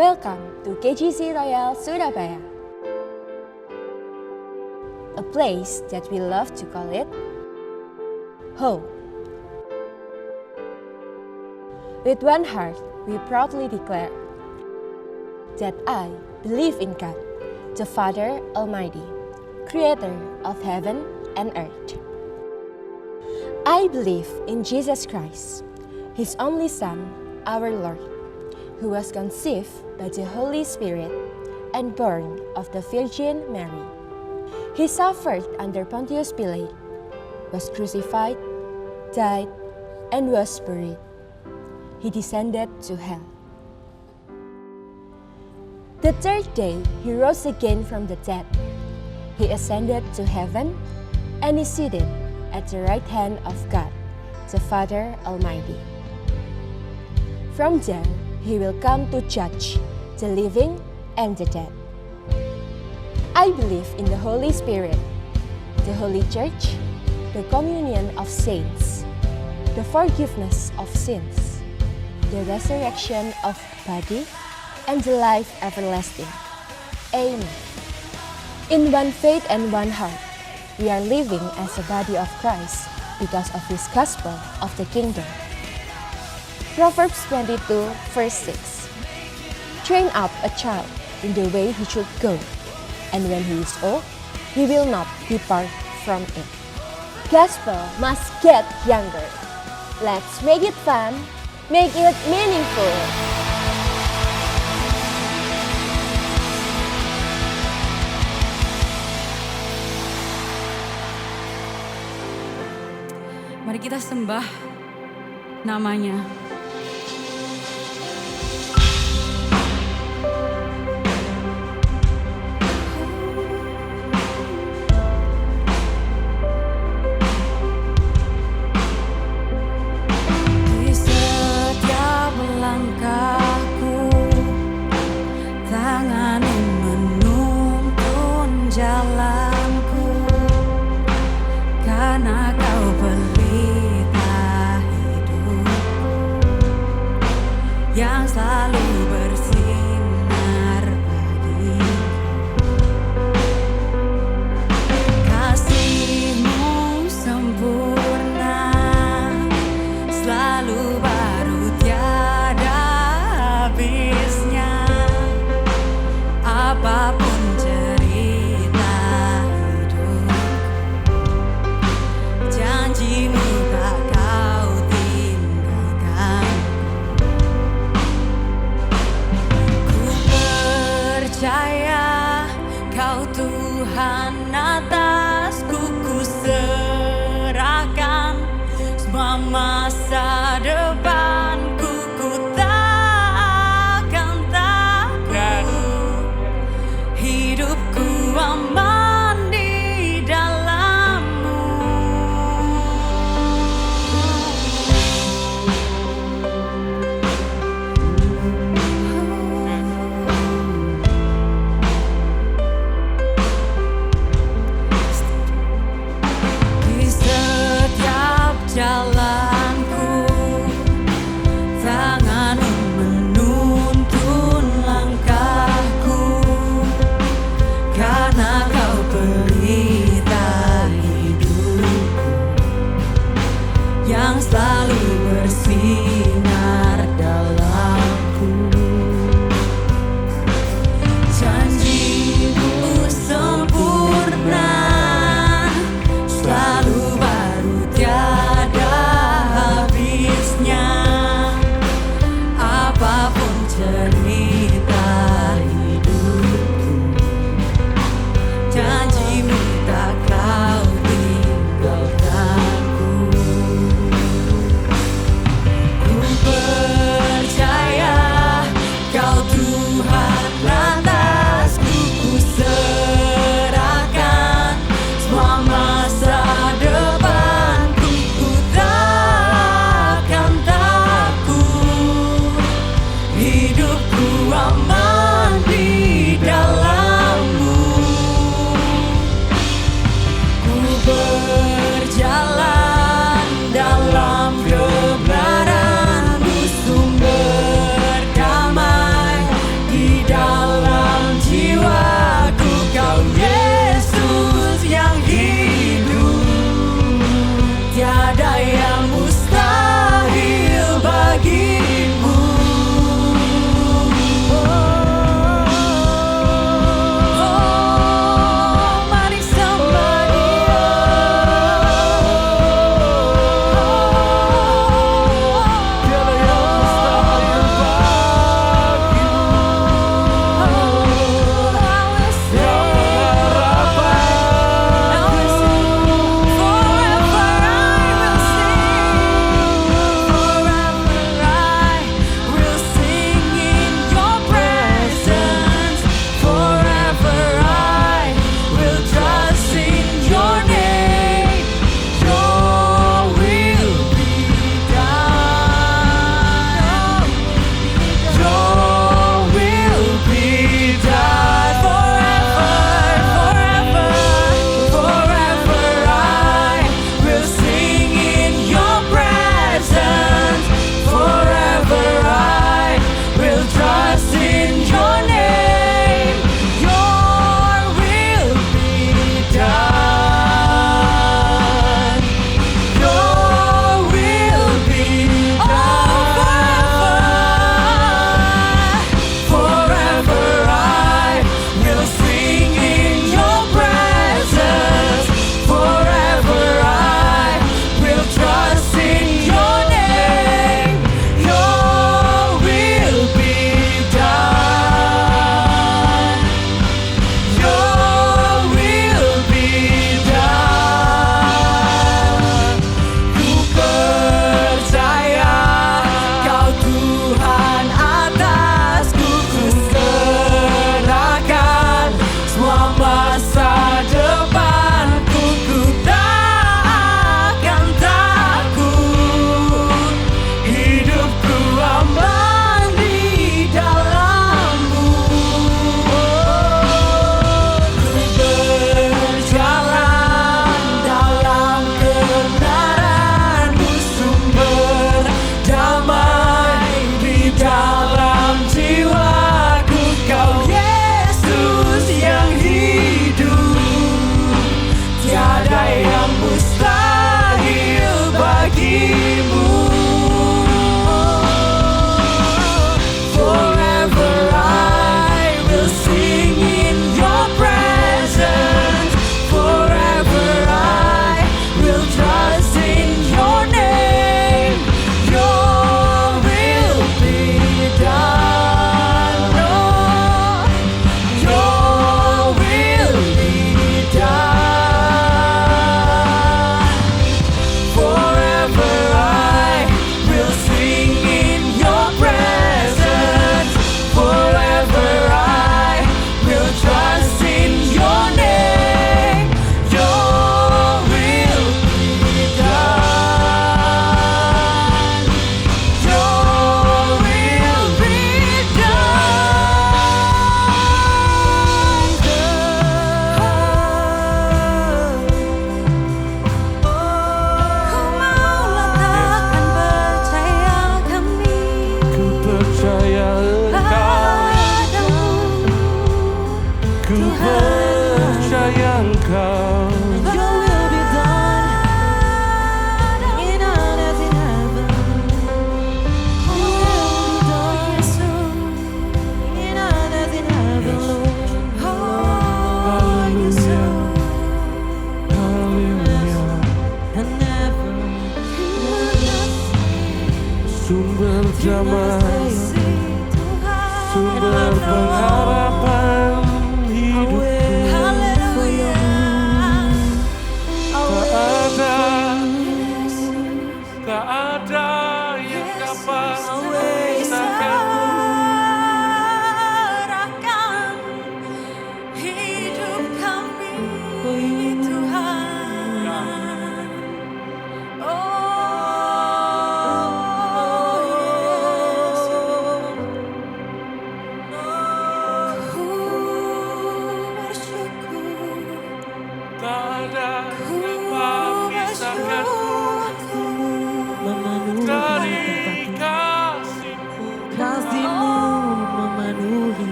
Welcome to KGC Royal Surabaya, a place that we love to call it home. With one heart, we proudly declare that I believe in God, the Father Almighty, Creator of heaven and earth. I believe in Jesus Christ, His only Son, our Lord, who was conceived by the Holy Spirit and born of the Virgin Mary. He suffered under Pontius Pilate, was crucified, died, and was buried. He descended to hell. The third day, He rose again from the dead. He ascended to heaven and is seated at the right hand of God, the Father Almighty. From there, He will come to judge the living and the dead. I believe in the Holy Spirit, the Holy Church, the communion of saints, the forgiveness of sins, the resurrection of body, and the life everlasting. Amen. In one faith and one heart, we are living as a body of Christ because of His gospel of the kingdom. Proverbs 22, verse 6. Train up a child in the way he should go, and when he is old, he will not depart from it. Gospel must get younger. Let's make it fun, make it meaningful. Mari kita sembah namanya. Di setiap langkahku, tangan-Mu menuntun jalanku, karena Kau pelita hidupku yang selalu bersinar bagiku. Kasih-Mu sempurna, selalu baru tiada habisnya. Apapun cerita hidupku, janji-Mu tak Kau tinggalkan. Ku percaya Kau Tuhan atasku, ku serahkan semua masa depanku. Ku tak akan takut, hidupku aman di dalam-Mu. Di setiap jalanku, tangan-Mu menuntun langkahku, karena Kau pelita hidupku yang selalu bersinar dalamku. Janji-Mu sempurna, selalu baru tiada habisnya. Apapun cerita hidupku, janji-Mu tak Kau tinggalkanku. Ku percaya Kau Tuhan atasku, ku serahkan semua masa depanku. Ku tak akan takut, hidupku aman di dalam-Mu. Ku berjalan dalam kebenaran-Mu, sumber damai di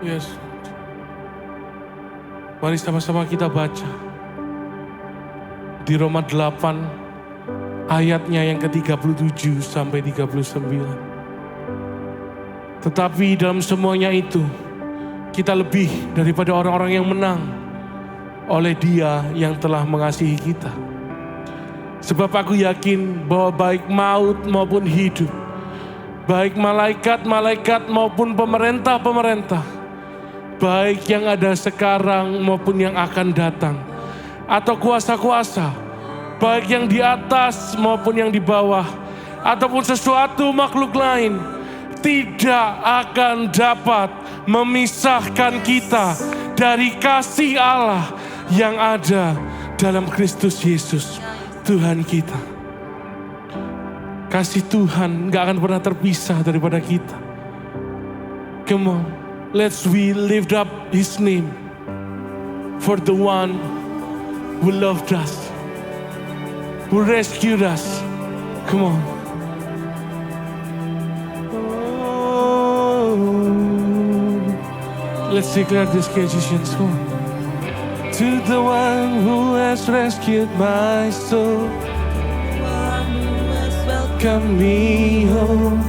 Yes. Mari sama-sama kita baca. Di Roma 8 ayatnya yang ke-37 sampai 39. Tetapi dalam semuanya itu kita lebih daripada orang-orang yang menang oleh Dia yang telah mengasihi kita. Sebab aku yakin bahwa baik maut maupun hidup, baik malaikat-malaikat maupun pemerintah-pemerintah, baik yang ada sekarang maupun yang akan datang, atau kuasa-kuasa, baik yang di atas maupun yang di bawah, ataupun sesuatu makhluk lain, tidak akan dapat memisahkan kita dari kasih Allah yang ada dalam Kristus Yesus, Tuhan kita. Kasih Tuhan gak akan pernah terpisah daripada kita. Come on, let's we lift up His name for the one who loved us, who rescued us. Come on. Let's declare this musicians. Come on. To the one who has rescued my soul, welcome me home.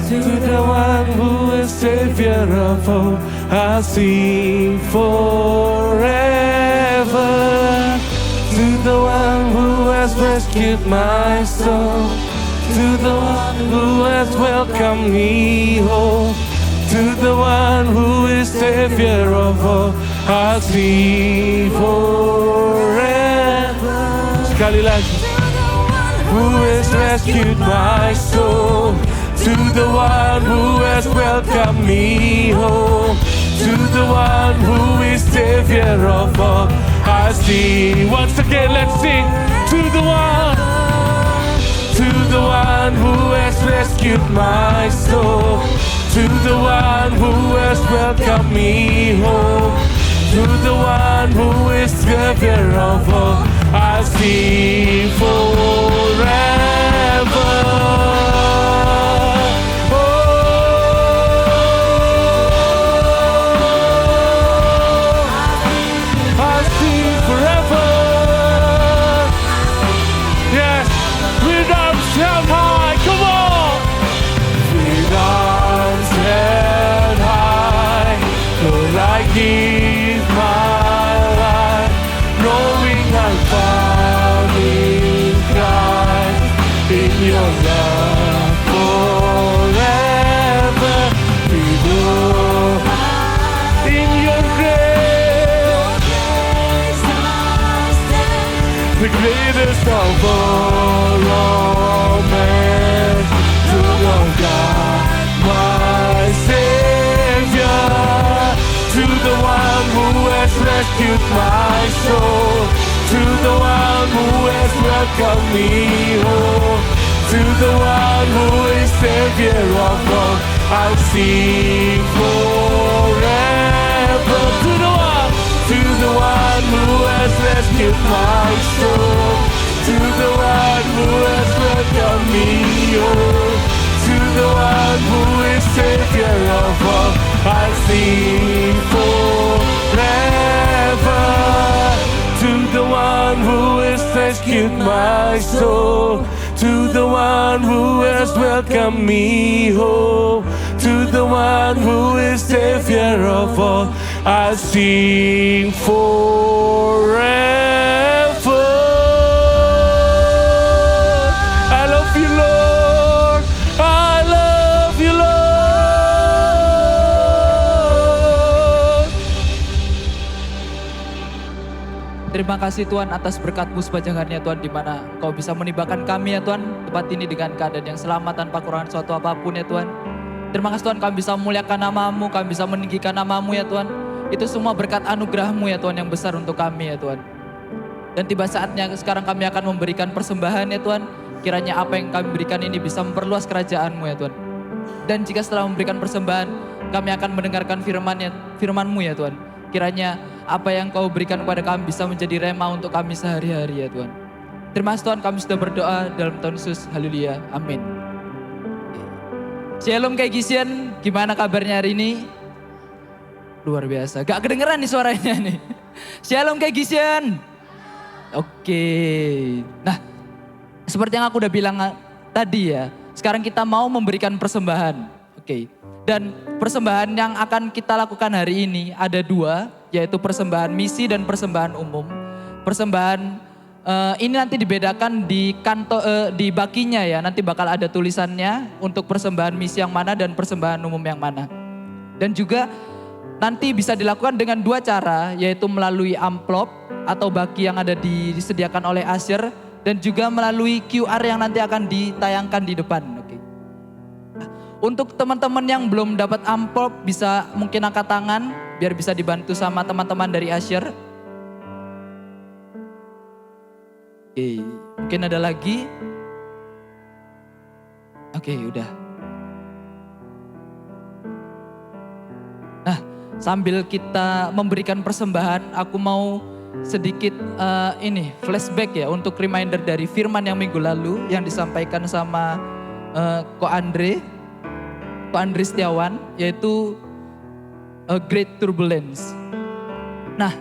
To the one who is Savior of all, I'll sing forever. To the one who has rescued my soul, to the one who has welcomed me home, to the one who is Savior of all, I'll sing forever. Sekali lagi. Who has rescued my soul, to the one who has welcomed me home, to the one who is Savior of all, I sing. Once again, let's sing. To the one who has rescued my soul, to the one who has welcomed me home, to the one who is Savior of all, I sing forever. Give my life, knowing I'm found in Christ, in your love forever. We go in your grace, the greatest of all men, to know God, my Savior. To the one who has rescued my soul, to the one who has welcomed me home, to the one who is Savior of all, I'll sing forever. To the one who has rescued my soul, to the one who has welcomed me home, to the one who is Savior of all, I sing forever. To the one who has rescued my soul, to the one who has welcomed me home, to the one who is Savior of all, I sing forever. I love you, Lord. I love you, Lord. Terima kasih Tuhan atas berkat-Mu sepanjangnya Tuhan, di mana Engkau bisa menimbakan kami ya Tuhan tempat ini dengan keadaan yang selamat tanpa kekurangan suatu apapun ya Tuhan. Terima kasih Tuhan, kami bisa memuliakan nama-Mu, kami bisa meninggikan nama-Mu ya Tuhan. Itu semua berkat anugerah-Mu ya Tuhan yang besar untuk kami ya Tuhan. Dan tiba saatnya sekarang kami akan memberikan persembahan ya Tuhan. Kiranya apa yang kami berikan ini bisa memperluas kerajaan-Mu ya Tuhan. Dan jika setelah memberikan persembahan, kami akan mendengarkan firman-Mu ya Tuhan. Kiranya apa yang Kau berikan kepada kami bisa menjadi rema untuk kami sehari-hari ya Tuhan. Terima kasih Tuhan, kami sudah berdoa dalam Tuhan Yesus. Haleluya. Amin. Shalom Kak Gisian, gimana kabarnya hari ini? Luar biasa. Gak kedengeran nih suaranya nih. Shalom Kegisian. Oke. Nah, seperti yang aku udah bilang tadi ya. Sekarang kita mau memberikan persembahan. Oke. Dan persembahan yang akan kita lakukan hari ini ada 2. Yaitu persembahan misi dan persembahan umum. Persembahan ini nanti dibedakan di di bakinya ya. Nanti bakal ada tulisannya untuk persembahan misi yang mana dan persembahan umum yang mana. Dan juga nanti bisa dilakukan dengan 2 cara, yaitu melalui amplop atau baki yang ada disediakan oleh Asher, dan juga melalui QR yang nanti akan ditayangkan di depan. Oke. Nah, untuk teman-teman yang belum dapat amplop bisa mungkin angkat tangan biar bisa dibantu sama teman-teman dari Asher. Oke, mungkin ada lagi. Oke, udah. Nah, sambil kita memberikan persembahan, aku mau sedikit flashback ya untuk reminder dari firman yang minggu lalu yang disampaikan sama Ko Andre Setiawan, yaitu A Great Turbulence. Nah,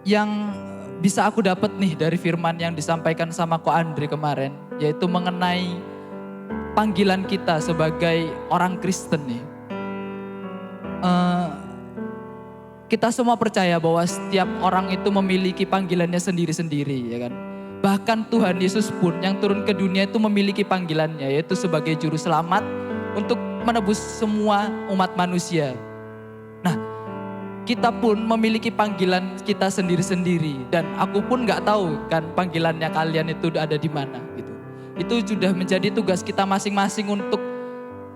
yang bisa aku dapat nih dari firman yang disampaikan sama Ko Andre kemarin, yaitu mengenai panggilan kita sebagai orang Kristen nih. Kita semua percaya bahwa setiap orang itu memiliki panggilannya sendiri-sendiri, ya kan. Bahkan Tuhan Yesus pun yang turun ke dunia itu memiliki panggilannya, yaitu sebagai juru selamat untuk menebus semua umat manusia. Nah, kita pun memiliki panggilan kita sendiri-sendiri, dan aku pun nggak tahu kan panggilannya kalian itu ada di mana gitu. Itu sudah menjadi tugas kita masing-masing untuk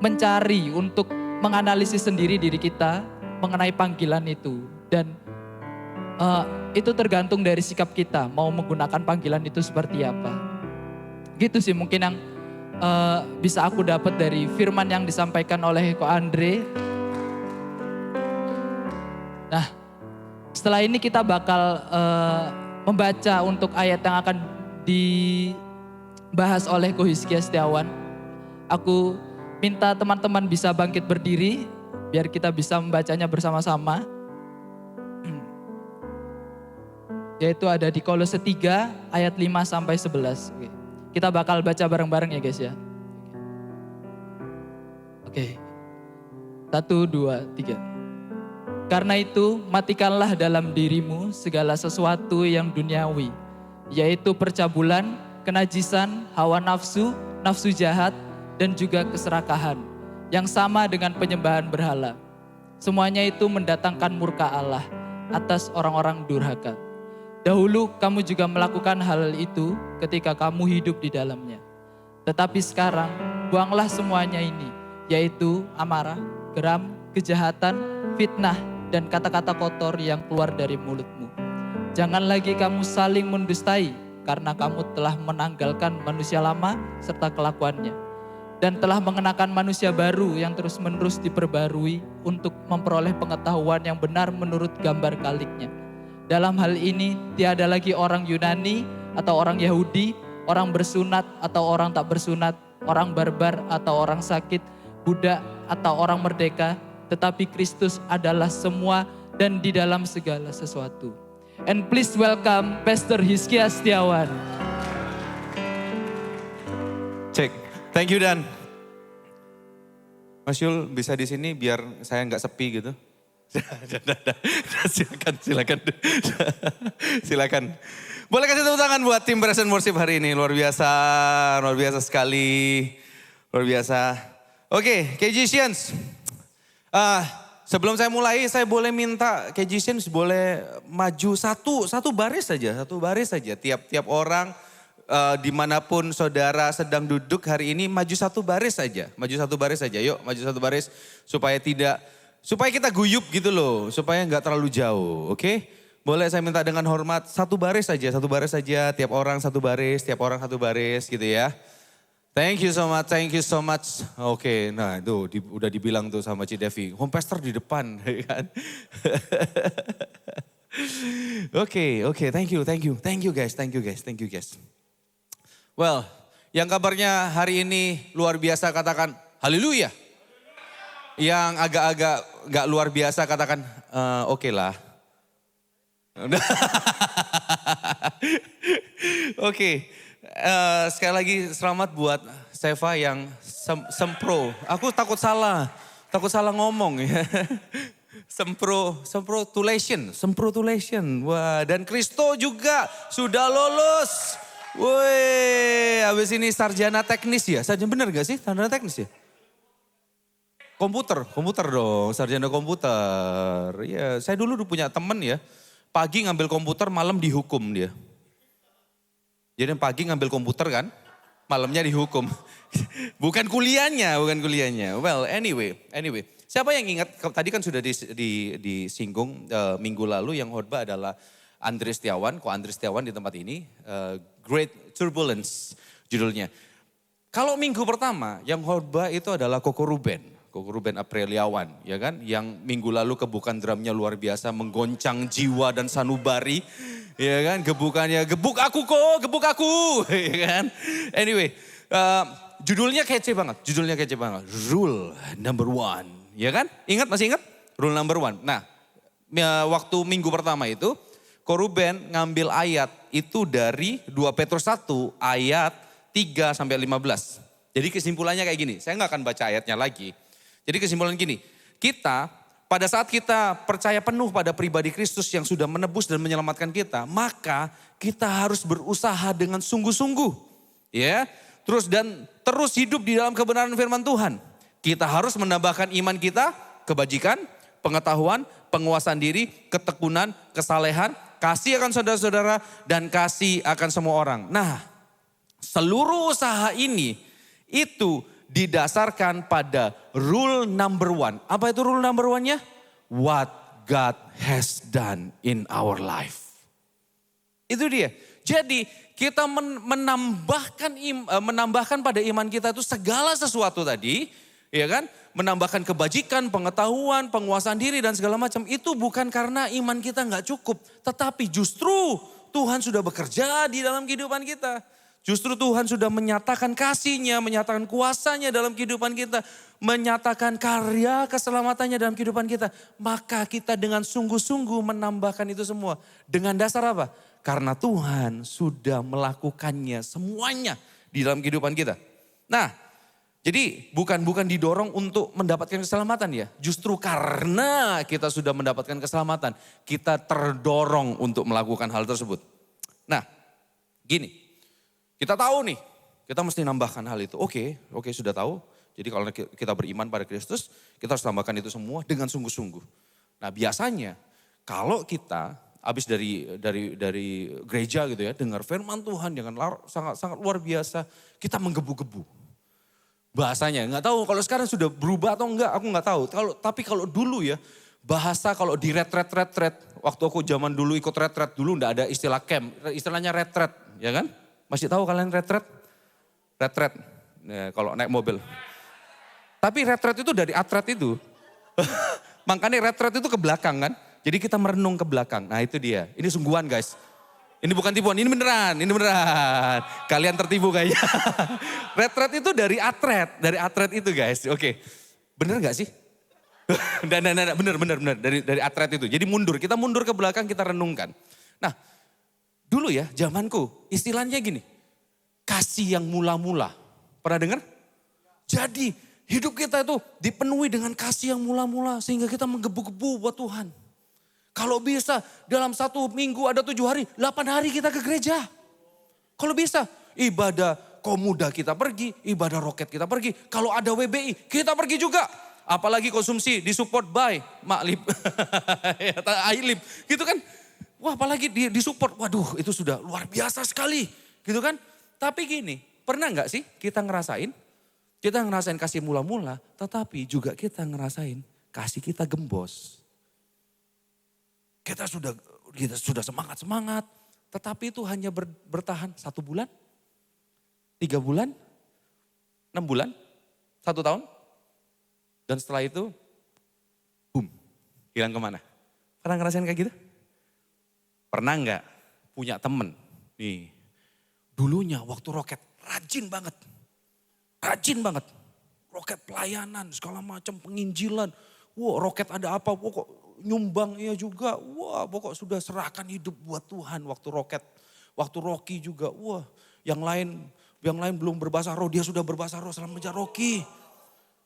mencari, untuk menganalisis sendiri diri kita mengenai panggilan itu. Dan itu tergantung dari sikap kita mau menggunakan panggilan itu seperti apa. Gitu sih mungkin yang bisa aku dapat dari firman yang disampaikan oleh Ko Andre. Nah, setelah ini kita bakal membaca untuk ayat yang akan dibahas oleh Ko Hizkia Setiawan. Aku minta teman-teman bisa bangkit berdiri biar kita bisa membacanya bersama-sama. Yaitu ada di Kolose 3 ayat 5 sampai 11. Oke. Kita bakal baca bareng-bareng ya guys ya. Oke. 1, 2, 3. Karena itu matikanlah dalam dirimu segala sesuatu yang duniawi, yaitu percabulan, kenajisan, hawa nafsu, nafsu jahat, dan juga keserakahan yang sama dengan penyembahan berhala. Semuanya itu mendatangkan murka Allah atas orang-orang durhaka. Dahulu kamu juga melakukan hal itu ketika kamu hidup di dalamnya. Tetapi sekarang buanglah semuanya ini, yaitu amarah, geram, kejahatan, fitnah, dan kata-kata kotor yang keluar dari mulutmu. Jangan lagi kamu saling mendustai, karena kamu telah menanggalkan manusia lama serta kelakuannya, dan telah mengenakan manusia baru yang terus-menerus diperbarui untuk memperoleh pengetahuan yang benar menurut gambar kaliknya. Dalam hal ini tiada lagi orang Yunani atau orang Yahudi, orang bersunat atau orang tak bersunat, orang barbar atau orang sakit, budak atau orang merdeka, tetapi Kristus adalah semua dan di dalam segala sesuatu. And please welcome Pastor Hizkia Setiawan. Cek. Thank you Dan. Mas Yul bisa di sini biar saya nggak sepi gitu. Silakan. Silakan. Boleh kasih tepuk tangan buat tim Present Worship hari ini. Luar biasa sekali. Luar biasa. Oke, Kegisians. Sebelum saya mulai, saya boleh minta Kegisians boleh maju satu baris saja. Tiap orang dimanapun saudara sedang duduk hari ini maju satu baris saja. Yuk maju satu baris supaya kita guyup gitu loh, supaya nggak terlalu jauh, oke? Boleh saya minta dengan hormat satu baris saja, tiap orang satu baris gitu ya. Thank you so much. Oke, nah itu udah dibilang tuh sama Ci Devi, home pastor di depan kan. Oke, thank you guys. Well, yang kabarnya hari ini luar biasa katakan haleluya. Yang agak-agak nggak luar biasa katakan oke lah. Oke, sekali lagi selamat buat Seva yang sempro. Aku takut salah ngomong ya. Semprotulation. Wah, dan Kristo juga sudah lolos. Woi, habis ini sarjana teknis ya? Sarjana bener gak sih? Sarjana teknis ya? Komputer dong, sarjana komputer. Ya, saya dulu punya temen ya, pagi ngambil komputer, malam dihukum dia. Jadi pagi ngambil komputer kan, malamnya dihukum. Bukan kuliahnya. Well, anyway. Siapa yang ingat, tadi kan sudah disinggung minggu lalu yang khotbah adalah Andri Setiawan. Kok Andri Setiawan di tempat ini? Great Turbulence judulnya. Kalau minggu pertama yang khotbah itu adalah Koko Ruben Apriliawan, ya kan? Yang minggu lalu kebukan drumnya luar biasa, menggoncang jiwa dan sanubari, ya kan? Gebukannya, gebuk aku, ya kan? Anyway, judulnya kece banget. Rule number 1, ya kan? Masih ingat? Rule number 1. Nah, waktu minggu pertama itu, Koruben ngambil ayat itu dari 2 Petrus 1 ayat 3 sampai 15. Jadi kesimpulannya kayak gini, saya nggak akan baca ayatnya lagi. Jadi kesimpulan gini, kita pada saat kita percaya penuh pada pribadi Kristus yang sudah menebus dan menyelamatkan kita, maka kita harus berusaha dengan sungguh-sungguh. Ya, terus hidup di dalam kebenaran firman Tuhan. Kita harus menambahkan iman kita, kebajikan, pengetahuan, penguasaan diri, ketekunan, kesalehan, kasih akan saudara-saudara, dan kasih akan semua orang. Nah, seluruh usaha ini itu didasarkan pada rule number 1. Apa itu rule number 1-nya? What God has done in our life. Itu dia. Jadi kita menambahkan pada iman kita itu segala sesuatu tadi, ya kan? Menambahkan kebajikan, pengetahuan, penguasaan diri dan segala macam. Itu bukan karena iman kita nggak cukup, tetapi justru Tuhan sudah bekerja di dalam kehidupan kita. Justru Tuhan sudah menyatakan kasih-Nya, menyatakan kuasa-Nya dalam kehidupan kita. Menyatakan karya keselamatannya dalam kehidupan kita. Maka kita dengan sungguh-sungguh menambahkan itu semua. Dengan dasar apa? Karena Tuhan sudah melakukannya semuanya di dalam kehidupan kita. Nah, jadi bukan didorong untuk mendapatkan keselamatan ya. Justru karena kita sudah mendapatkan keselamatan, kita terdorong untuk melakukan hal tersebut. Nah, gini. Kita tahu nih, kita mesti nambahkan hal itu. Oke, sudah tahu. Jadi kalau kita beriman pada Kristus, kita harus tambahkan itu semua dengan sungguh-sungguh. Nah biasanya kalau kita habis dari gereja gitu ya, dengar firman Tuhan dengan sangat luar biasa, kita menggebu-gebu. Bahasanya, nggak tahu kalau sekarang sudah berubah atau enggak, aku nggak tahu. Tapi kalau dulu ya, bahasa kalau di retret, waktu aku zaman dulu ikut retret dulu enggak ada istilah camp, istilahnya retret, ya kan? Masih tahu kalian retret? Retret, ya, kalau naik mobil. Tapi retret itu dari atret itu. Makanya retret itu ke belakang kan. Jadi kita merenung ke belakang. Nah itu dia. Ini sungguhan guys. Ini bukan tipuan, ini beneran. Kalian tertipu kayaknya. Retret itu dari atret itu guys. Oke. Bener gak sih? Bener. Dari atret itu. Jadi kita mundur ke belakang, kita renungkan. Nah, dulu ya, zamanku, istilahnya gini, kasih yang mula-mula. Pernah dengar? Jadi hidup kita itu dipenuhi dengan kasih yang mula-mula sehingga kita menggebu-gebu buat Tuhan. Kalau bisa dalam 1 minggu ada 7 hari, 8 hari kita ke gereja. Kalau bisa ibadah komuda kita pergi, ibadah roket kita pergi. Kalau ada WBI kita pergi juga. Apalagi konsumsi disupport by Maklip, Ailip gitu kan. Wah apalagi disupport, waduh itu sudah luar biasa sekali gitu kan. Tapi gini, pernah gak sih kita ngerasain kasih mula-mula, tetapi juga kita ngerasain kasih kita gembos. Kita sudah semangat, tetapi itu hanya bertahan 1 bulan, 3 bulan, 6 bulan, 1 tahun. Dan setelah itu, boom, hilang kemana? Pernah ngerasain kayak gitu? Pernah nggak punya temen, nih dulunya waktu roket rajin banget. Roket pelayanan segala macam penginjilan. Wah roket ada apa, kok nyumbang iya juga. Wah pokok sudah serahkan hidup buat Tuhan waktu roket. Waktu Rocky juga, wah yang lain belum berbahasa roh, dia sudah berbahasa roh selama mengejar Rocky.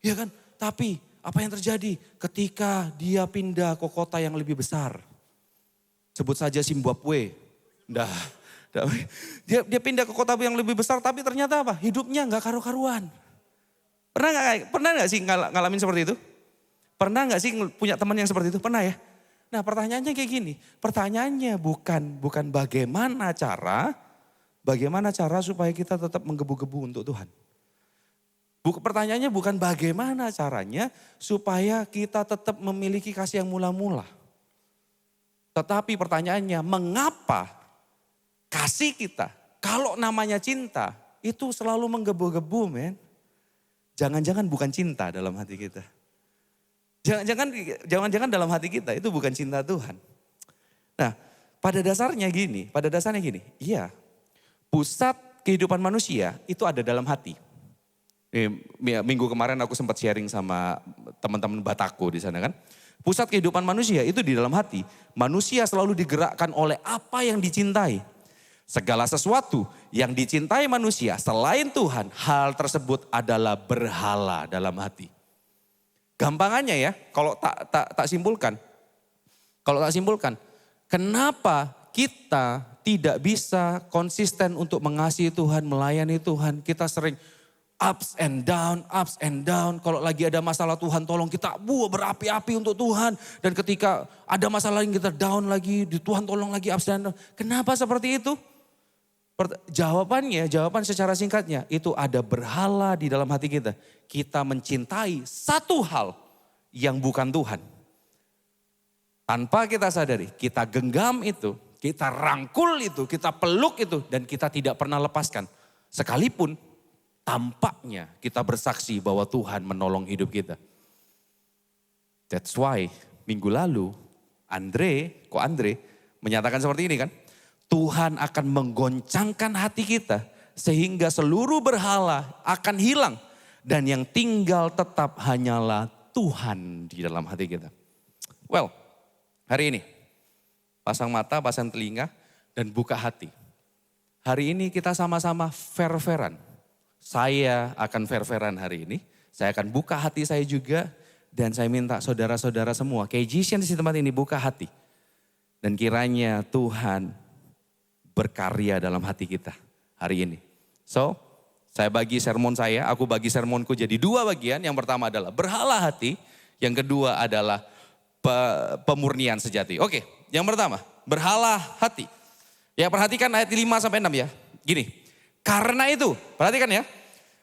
Ya kan, tapi apa yang terjadi ketika dia pindah ke kota yang lebih besar. Sebut saja Zimbabwe. Dia pindah ke kota yang lebih besar tapi ternyata apa? Hidupnya nggak karu-karuan. Pernah nggak sih ngalamin seperti itu? Pernah nggak sih punya teman yang seperti itu? Pernah ya? Nah pertanyaannya kayak gini. Pertanyaannya bukan bagaimana cara supaya kita tetap menggebu-gebu untuk Tuhan. Pertanyaannya bukan bagaimana caranya supaya kita tetap memiliki kasih yang mula-mula. Tetapi pertanyaannya mengapa kasih kita kalau namanya cinta itu selalu menggebu-gebu men. Jangan-jangan bukan cinta dalam hati kita. Jangan-jangan dalam hati kita itu bukan cinta Tuhan. Nah, pada dasarnya gini, iya, pusat kehidupan manusia itu ada dalam hati. Minggu kemarin aku sempat sharing sama teman-teman Bataku di sana kan. Pusat kehidupan manusia itu di dalam hati. Manusia selalu digerakkan oleh apa yang dicintai. Segala sesuatu yang dicintai manusia selain Tuhan, hal tersebut adalah berhala dalam hati. Gampangannya ya, kalau tak simpulkan. Kenapa kita tidak bisa konsisten untuk mengasihi Tuhan, melayani Tuhan. Kita sering ups and down. Kalau lagi ada masalah Tuhan tolong kita berapi-api untuk Tuhan. Dan ketika ada masalah lain kita down lagi, Tuhan tolong lagi ups and down. Kenapa seperti itu? Jawaban secara singkatnya itu ada berhala di dalam hati kita. Kita mencintai satu hal yang bukan Tuhan. Tanpa kita sadari, kita genggam itu, kita rangkul itu, kita peluk itu dan kita tidak pernah lepaskan. Sekalipun tampaknya kita bersaksi bahwa Tuhan menolong hidup kita. That's why minggu lalu Andre menyatakan seperti ini kan. Tuhan akan menggoncangkan hati kita sehingga seluruh berhala akan hilang. Dan yang tinggal tetap hanyalah Tuhan di dalam hati kita. Well, hari ini pasang mata, pasang telinga dan buka hati. Hari ini kita sama-sama fair-fairan. Saya akan fair-fairan hari ini. Saya akan buka hati saya juga. Dan saya minta saudara-saudara semua, KGCN di tempat ini buka hati. Dan kiranya Tuhan berkarya dalam hati kita hari ini. So, saya bagi aku bagi sermonku jadi dua bagian. Yang pertama adalah berhala hati. Yang kedua adalah pemurnian sejati. Oke, yang pertama, berhala hati. Ya perhatikan ayat 5-6 ya. Gini, karena itu, perhatikan ya.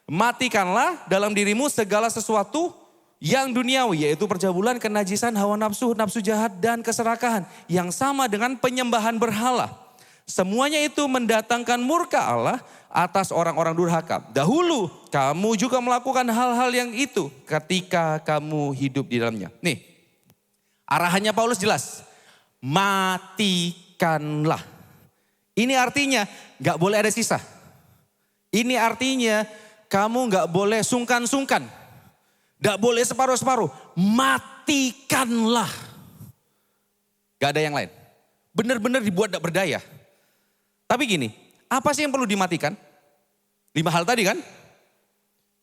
Matikanlah dalam dirimu segala sesuatu yang duniawi, yaitu percabulan, kenajisan, hawa nafsu, nafsu jahat, dan keserakahan. Yang sama dengan penyembahan berhala. Semuanya itu mendatangkan murka Allah atas orang-orang durhaka. Dahulu kamu juga melakukan hal-hal yang itu ketika kamu hidup di dalamnya. Nih, arahannya Paulus jelas. Matikanlah. Ini artinya gak boleh ada sisa. Ini artinya kamu gak boleh sungkan-sungkan. Gak boleh separuh-separuh. Matikanlah. Gak ada yang lain. Benar-benar dibuat gak berdaya. Tapi gini, apa sih yang perlu dimatikan? 5 hal tadi kan?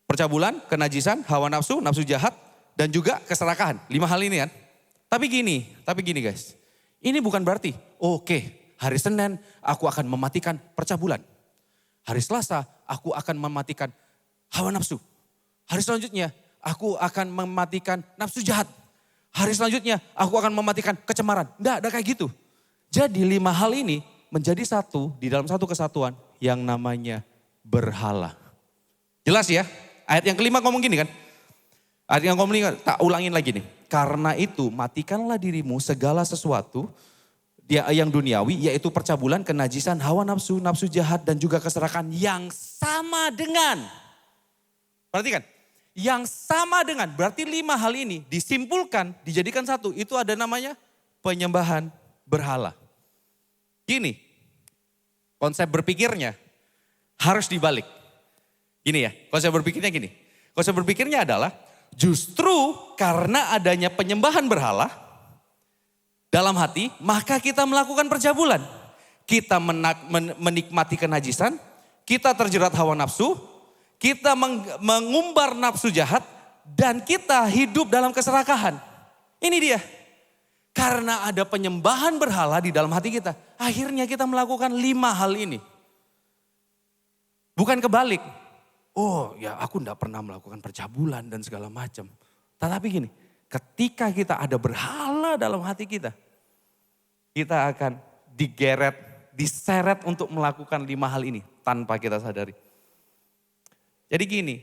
Percabulan, kenajisan, hawa nafsu, nafsu jahat, dan juga keserakahan. 5 hal ini kan? Tapi gini guys. Ini bukan berarti, oke, hari Senin aku akan mematikan percabulan. Hari Selasa aku akan mematikan hawa nafsu. Hari selanjutnya aku akan mematikan nafsu jahat. Hari selanjutnya aku akan mematikan kecemaran. Enggak kayak gitu. Jadi 5 hal ini menjadi satu di dalam satu kesatuan yang namanya berhala. Jelas ya? Ayat yang kelima ngomong gini kan? Ayat yang ngomong tak ulangin lagi nih. Karena itu matikanlah dirimu segala sesuatu yang duniawi, yaitu percabulan, kenajisan, hawa nafsu, nafsu jahat, dan juga keserakahan yang sama dengan. Perhatikan, yang sama dengan, berarti 5 hal ini disimpulkan, dijadikan satu. Itu ada namanya penyembahan berhala. Gini, konsep berpikirnya harus dibalik. Gini ya, konsep berpikirnya gini. Konsep berpikirnya adalah Justru karena adanya penyembahan berhala dalam hati, maka kita melakukan percabulan. Kita menikmati kenajisan, kita terjerat hawa nafsu, kita mengumbar nafsu jahat, dan kita hidup dalam keserakahan. Ini dia. Karena ada penyembahan berhala di dalam hati kita, akhirnya kita melakukan 5 hal ini. Bukan kebalik. Oh ya, aku enggak pernah melakukan percabulan dan segala macam. Tetapi gini, ketika kita ada berhala dalam hati kita akan diseret untuk melakukan 5 hal ini tanpa kita sadari. Jadi gini,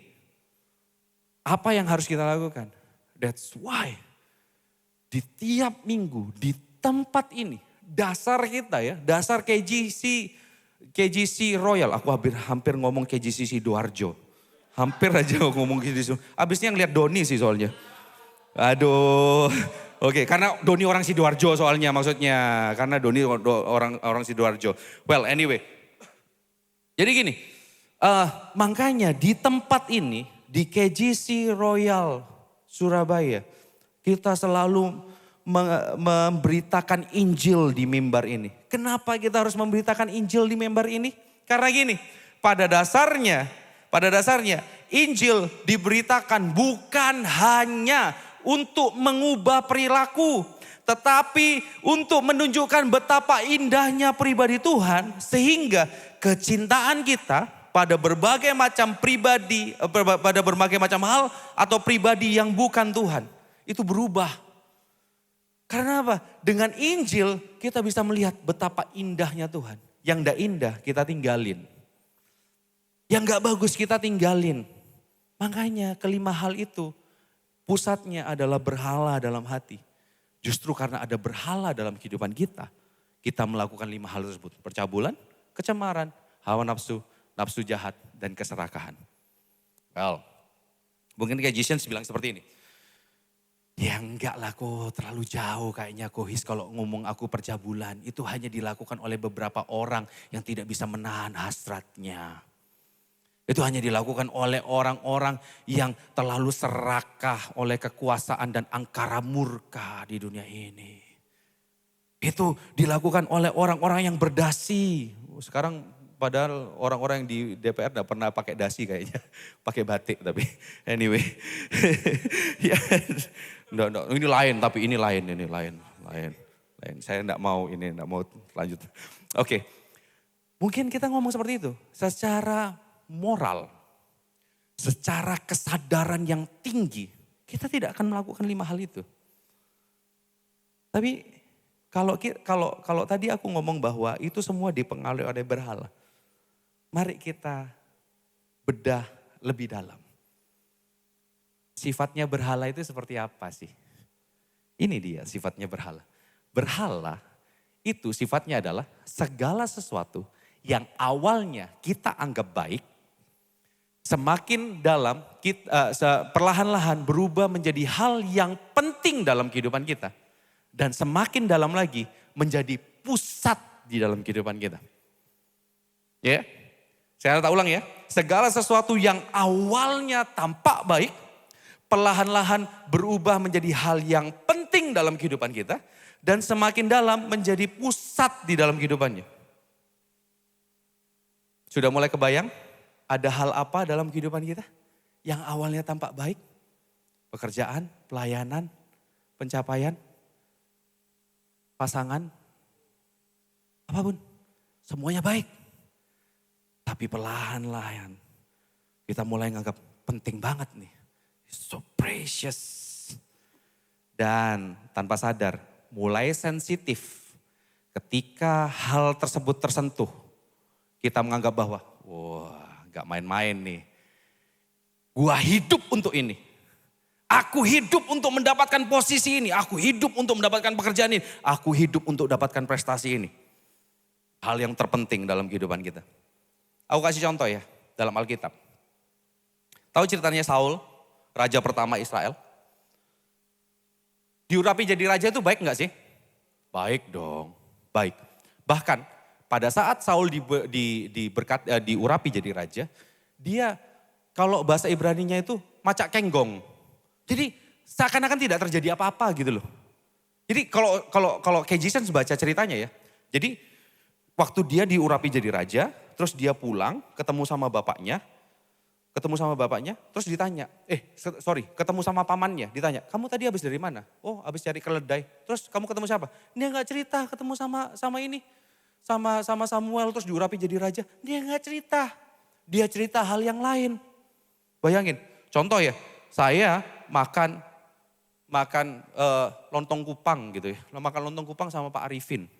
apa yang harus kita lakukan? That's why di tiap minggu di tempat ini, dasar kita ya, dasar KGC Royal, aku hampir ngomong KGC Sidoarjo. Hampir aja ngomong KGC. Abisnya ngeliat Doni sih soalnya. Aduh. Oke, karena Doni orang Sidoarjo soalnya maksudnya. Karena Doni orang Sidoarjo. Well anyway. Jadi gini, makanya di tempat ini, di KGC Royal Surabaya, kita selalu memberitakan Injil di mimbar ini. Kenapa kita harus memberitakan Injil di mimbar ini? Karena gini, pada dasarnya Injil diberitakan bukan hanya untuk mengubah perilaku, tetapi untuk menunjukkan betapa indahnya pribadi Tuhan, sehingga kecintaan kita pada berbagai macam pribadi, pada berbagai macam hal atau pribadi yang bukan Tuhan, itu berubah. Karena apa? Dengan Injil kita bisa melihat betapa indahnya Tuhan. Yang enggak indah kita tinggalin. Yang enggak bagus kita tinggalin. Makanya kelima hal itu pusatnya adalah berhala dalam hati. Justru karena ada berhala dalam kehidupan kita melakukan 5 hal tersebut. Percabulan, kecemaran, hawa nafsu, nafsu jahat, dan keserakahan. Well, mungkin KGCians bilang seperti ini. Ya enggak lah kok, terlalu jauh kayaknya Kohis kalau ngomong aku percabulan. Itu hanya dilakukan oleh beberapa orang yang tidak bisa menahan hasratnya. Itu hanya dilakukan oleh orang-orang yang terlalu serakah oleh kekuasaan dan angkara murka di dunia ini. Itu dilakukan oleh orang-orang yang berdasi. Sekarang padahal orang-orang yang di DPR tidak pernah pakai dasi kayaknya. Pakai batik tapi anyway. Ya, enggak, ini lain tapi ini lain. Saya enggak mau lanjut. Oke. Mungkin kita ngomong seperti itu. Secara moral, secara kesadaran yang tinggi, kita tidak akan melakukan 5 hal itu. Tapi kalau tadi aku ngomong bahwa itu semua dipengaruhi oleh berhala. Mari kita bedah lebih dalam. Sifatnya berhala itu seperti apa sih? Ini dia sifatnya berhala. Berhala itu sifatnya adalah segala sesuatu yang awalnya kita anggap baik, semakin dalam perlahan-lahan berubah menjadi hal yang penting dalam kehidupan kita. Dan semakin dalam lagi menjadi pusat di dalam kehidupan kita. Ya, saya tak ulang ya. Segala sesuatu yang awalnya tampak baik, perlahan-lahan berubah menjadi hal yang penting dalam kehidupan kita. Dan semakin dalam menjadi pusat di dalam kehidupannya. Sudah mulai kebayang? Ada hal apa dalam kehidupan kita yang awalnya tampak baik? Pekerjaan, pelayanan, pencapaian, pasangan, apapun. Semuanya baik. Tapi perlahan-lahan kita mulai nganggap penting banget nih. So precious. Dan tanpa sadar mulai sensitif ketika hal tersebut tersentuh. Kita menganggap bahwa wah, gak main-main nih. Gua hidup untuk ini. Aku hidup untuk mendapatkan posisi ini. Aku hidup untuk mendapatkan pekerjaan ini. Aku hidup untuk mendapatkan prestasi ini. Hal yang terpenting dalam kehidupan kita. Aku kasih contoh ya dalam Alkitab. Tahu ceritanya Saul, raja pertama Israel? Diurapi jadi raja itu baik gak sih? Baik dong, baik. Bahkan pada saat Saul diurapi jadi raja, dia kalau bahasa Ibraninya itu macak kenggong. Jadi seakan-akan tidak terjadi apa-apa gitu loh. Jadi kalau K.J. Sens baca ceritanya ya. Jadi waktu dia diurapi jadi raja, terus dia pulang ketemu sama bapaknya, terus ditanya, ketemu sama pamannya, ditanya, kamu tadi habis dari mana? Oh, habis cari keledai. Terus kamu ketemu siapa? Dia nggak cerita, ketemu sama Samuel, terus diurapi jadi raja. Dia nggak cerita, dia cerita hal yang lain. Bayangin, contoh ya, saya makan lontong kupang gitu ya, makan lontong kupang sama Pak Arifin.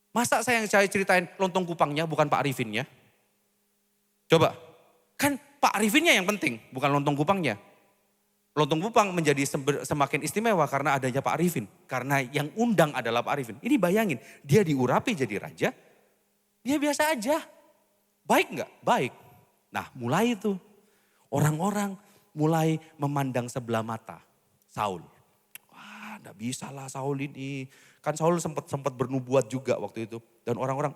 Masa saya ceritain lontong kupangnya bukan Pak Arifinnya? Coba. Kan Pak Arifinnya yang penting, bukan lontong kupangnya. Lontong kupang menjadi semakin istimewa karena adanya Pak Arifin. Karena yang undang adalah Pak Arifin. Ini bayangin, dia diurapi jadi raja, dia biasa aja. Baik nggak? Baik. Nah mulai itu, orang-orang mulai memandang sebelah mata Saul. Wah enggak bisa lah Saul ini. Kan Saul sempat bernubuat juga waktu itu. Dan orang-orang,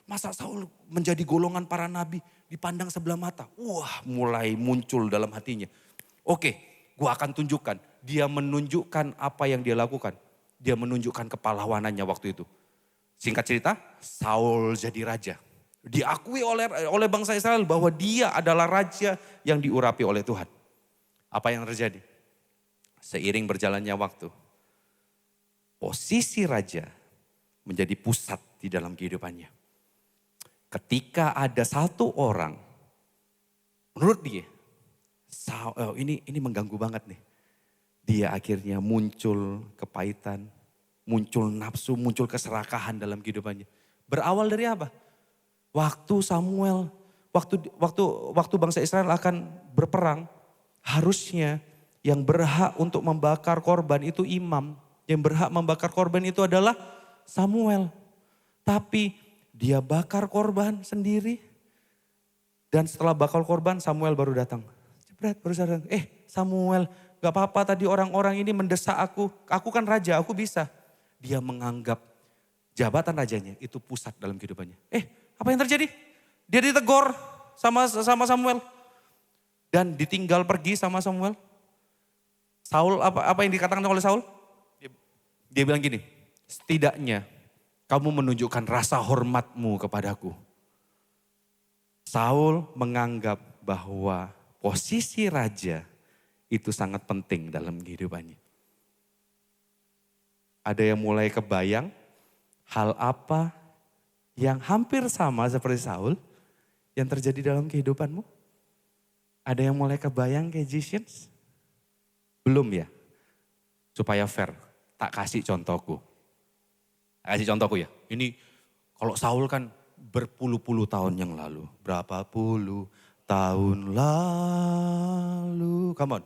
masa Saul menjadi golongan para nabi dipandang sebelah mata. Wah mulai muncul dalam hatinya. Oke, gua akan tunjukkan. Dia menunjukkan apa yang dia lakukan. Dia menunjukkan kepahlawanannya waktu itu. Singkat cerita, Saul jadi raja. Diakui oleh bangsa Israel bahwa dia adalah raja yang diurapi oleh Tuhan. Apa yang terjadi? Seiring berjalannya waktu, posisi raja menjadi pusat di dalam kehidupannya. Ketika ada satu orang, menurut dia, ini mengganggu banget nih. Dia akhirnya muncul kepahitan, muncul nafsu, muncul keserakahan dalam kehidupannya. Berawal dari apa? Waktu Samuel, waktu bangsa Israel akan berperang, harusnya yang berhak untuk membakar korban itu imam. Yang berhak membakar korban itu adalah Samuel. Tapi dia bakar korban sendiri. Dan setelah bakar korban Samuel baru datang. Jebret, baru sadar, Samuel gak apa-apa tadi orang-orang ini mendesak aku. Aku kan raja, aku bisa. Dia menganggap jabatan rajanya itu pusat dalam kehidupannya. Apa yang terjadi? Dia ditegur sama Samuel. Dan ditinggal pergi sama Samuel. Saul, apa yang dikatakan oleh Saul? Dia bilang gini, setidaknya kamu menunjukkan rasa hormatmu kepadaku. Saul menganggap bahwa posisi raja itu sangat penting dalam kehidupannya. Ada yang mulai kebayang hal apa yang hampir sama seperti Saul yang terjadi dalam kehidupanmu? Ada yang mulai kebayang kayak Egyptians? Belum ya? Supaya fair, tak kasih contohku. Kasih contohku ya. Ini kalau Saul kan berpuluh-puluh tahun yang lalu. Berapa puluh tahun lalu. Come on.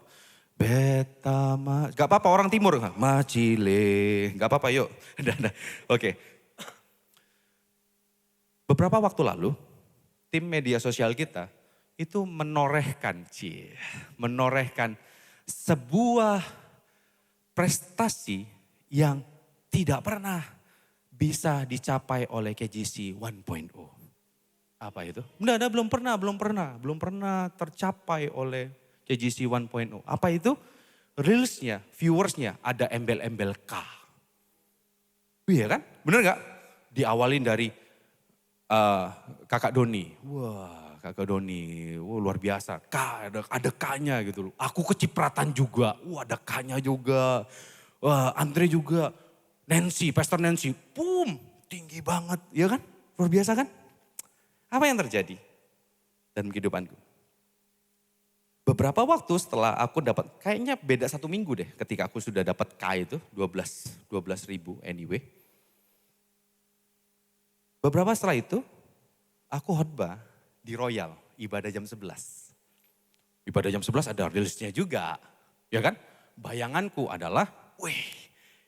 Betama. Gak apa-apa orang timur. Macile. Gak apa-apa yuk. Oke. Beberapa waktu lalu tim media sosial kita itu menorehkan sebuah prestasi yang tidak pernah bisa dicapai oleh KJC 1.0. Apa itu? Enggak, belum pernah tercapai oleh KJC 1.0. Apa itu? Reelsnya, viewersnya ada embel-embel K. Iya kan? Bener gak? Diawalin dari kakak Doni. Wah kakak Doni, luar biasa. Ada K-nya gitu loh. Aku kecipratan juga, ada K-nya juga. Andre juga, Nancy, Pastor Nancy, tinggi banget. Ya kan? Luar biasa kan? Apa yang terjadi dalam kehidupanku? Beberapa waktu setelah aku dapat, kayaknya beda 1 minggu deh ketika aku sudah dapat K itu, 12 ribu anyway. Beberapa setelah itu, aku khotbah di Royal, ibadah jam 11. Ibadah jam 11 ada rilisnya juga, ya kan? Bayanganku adalah,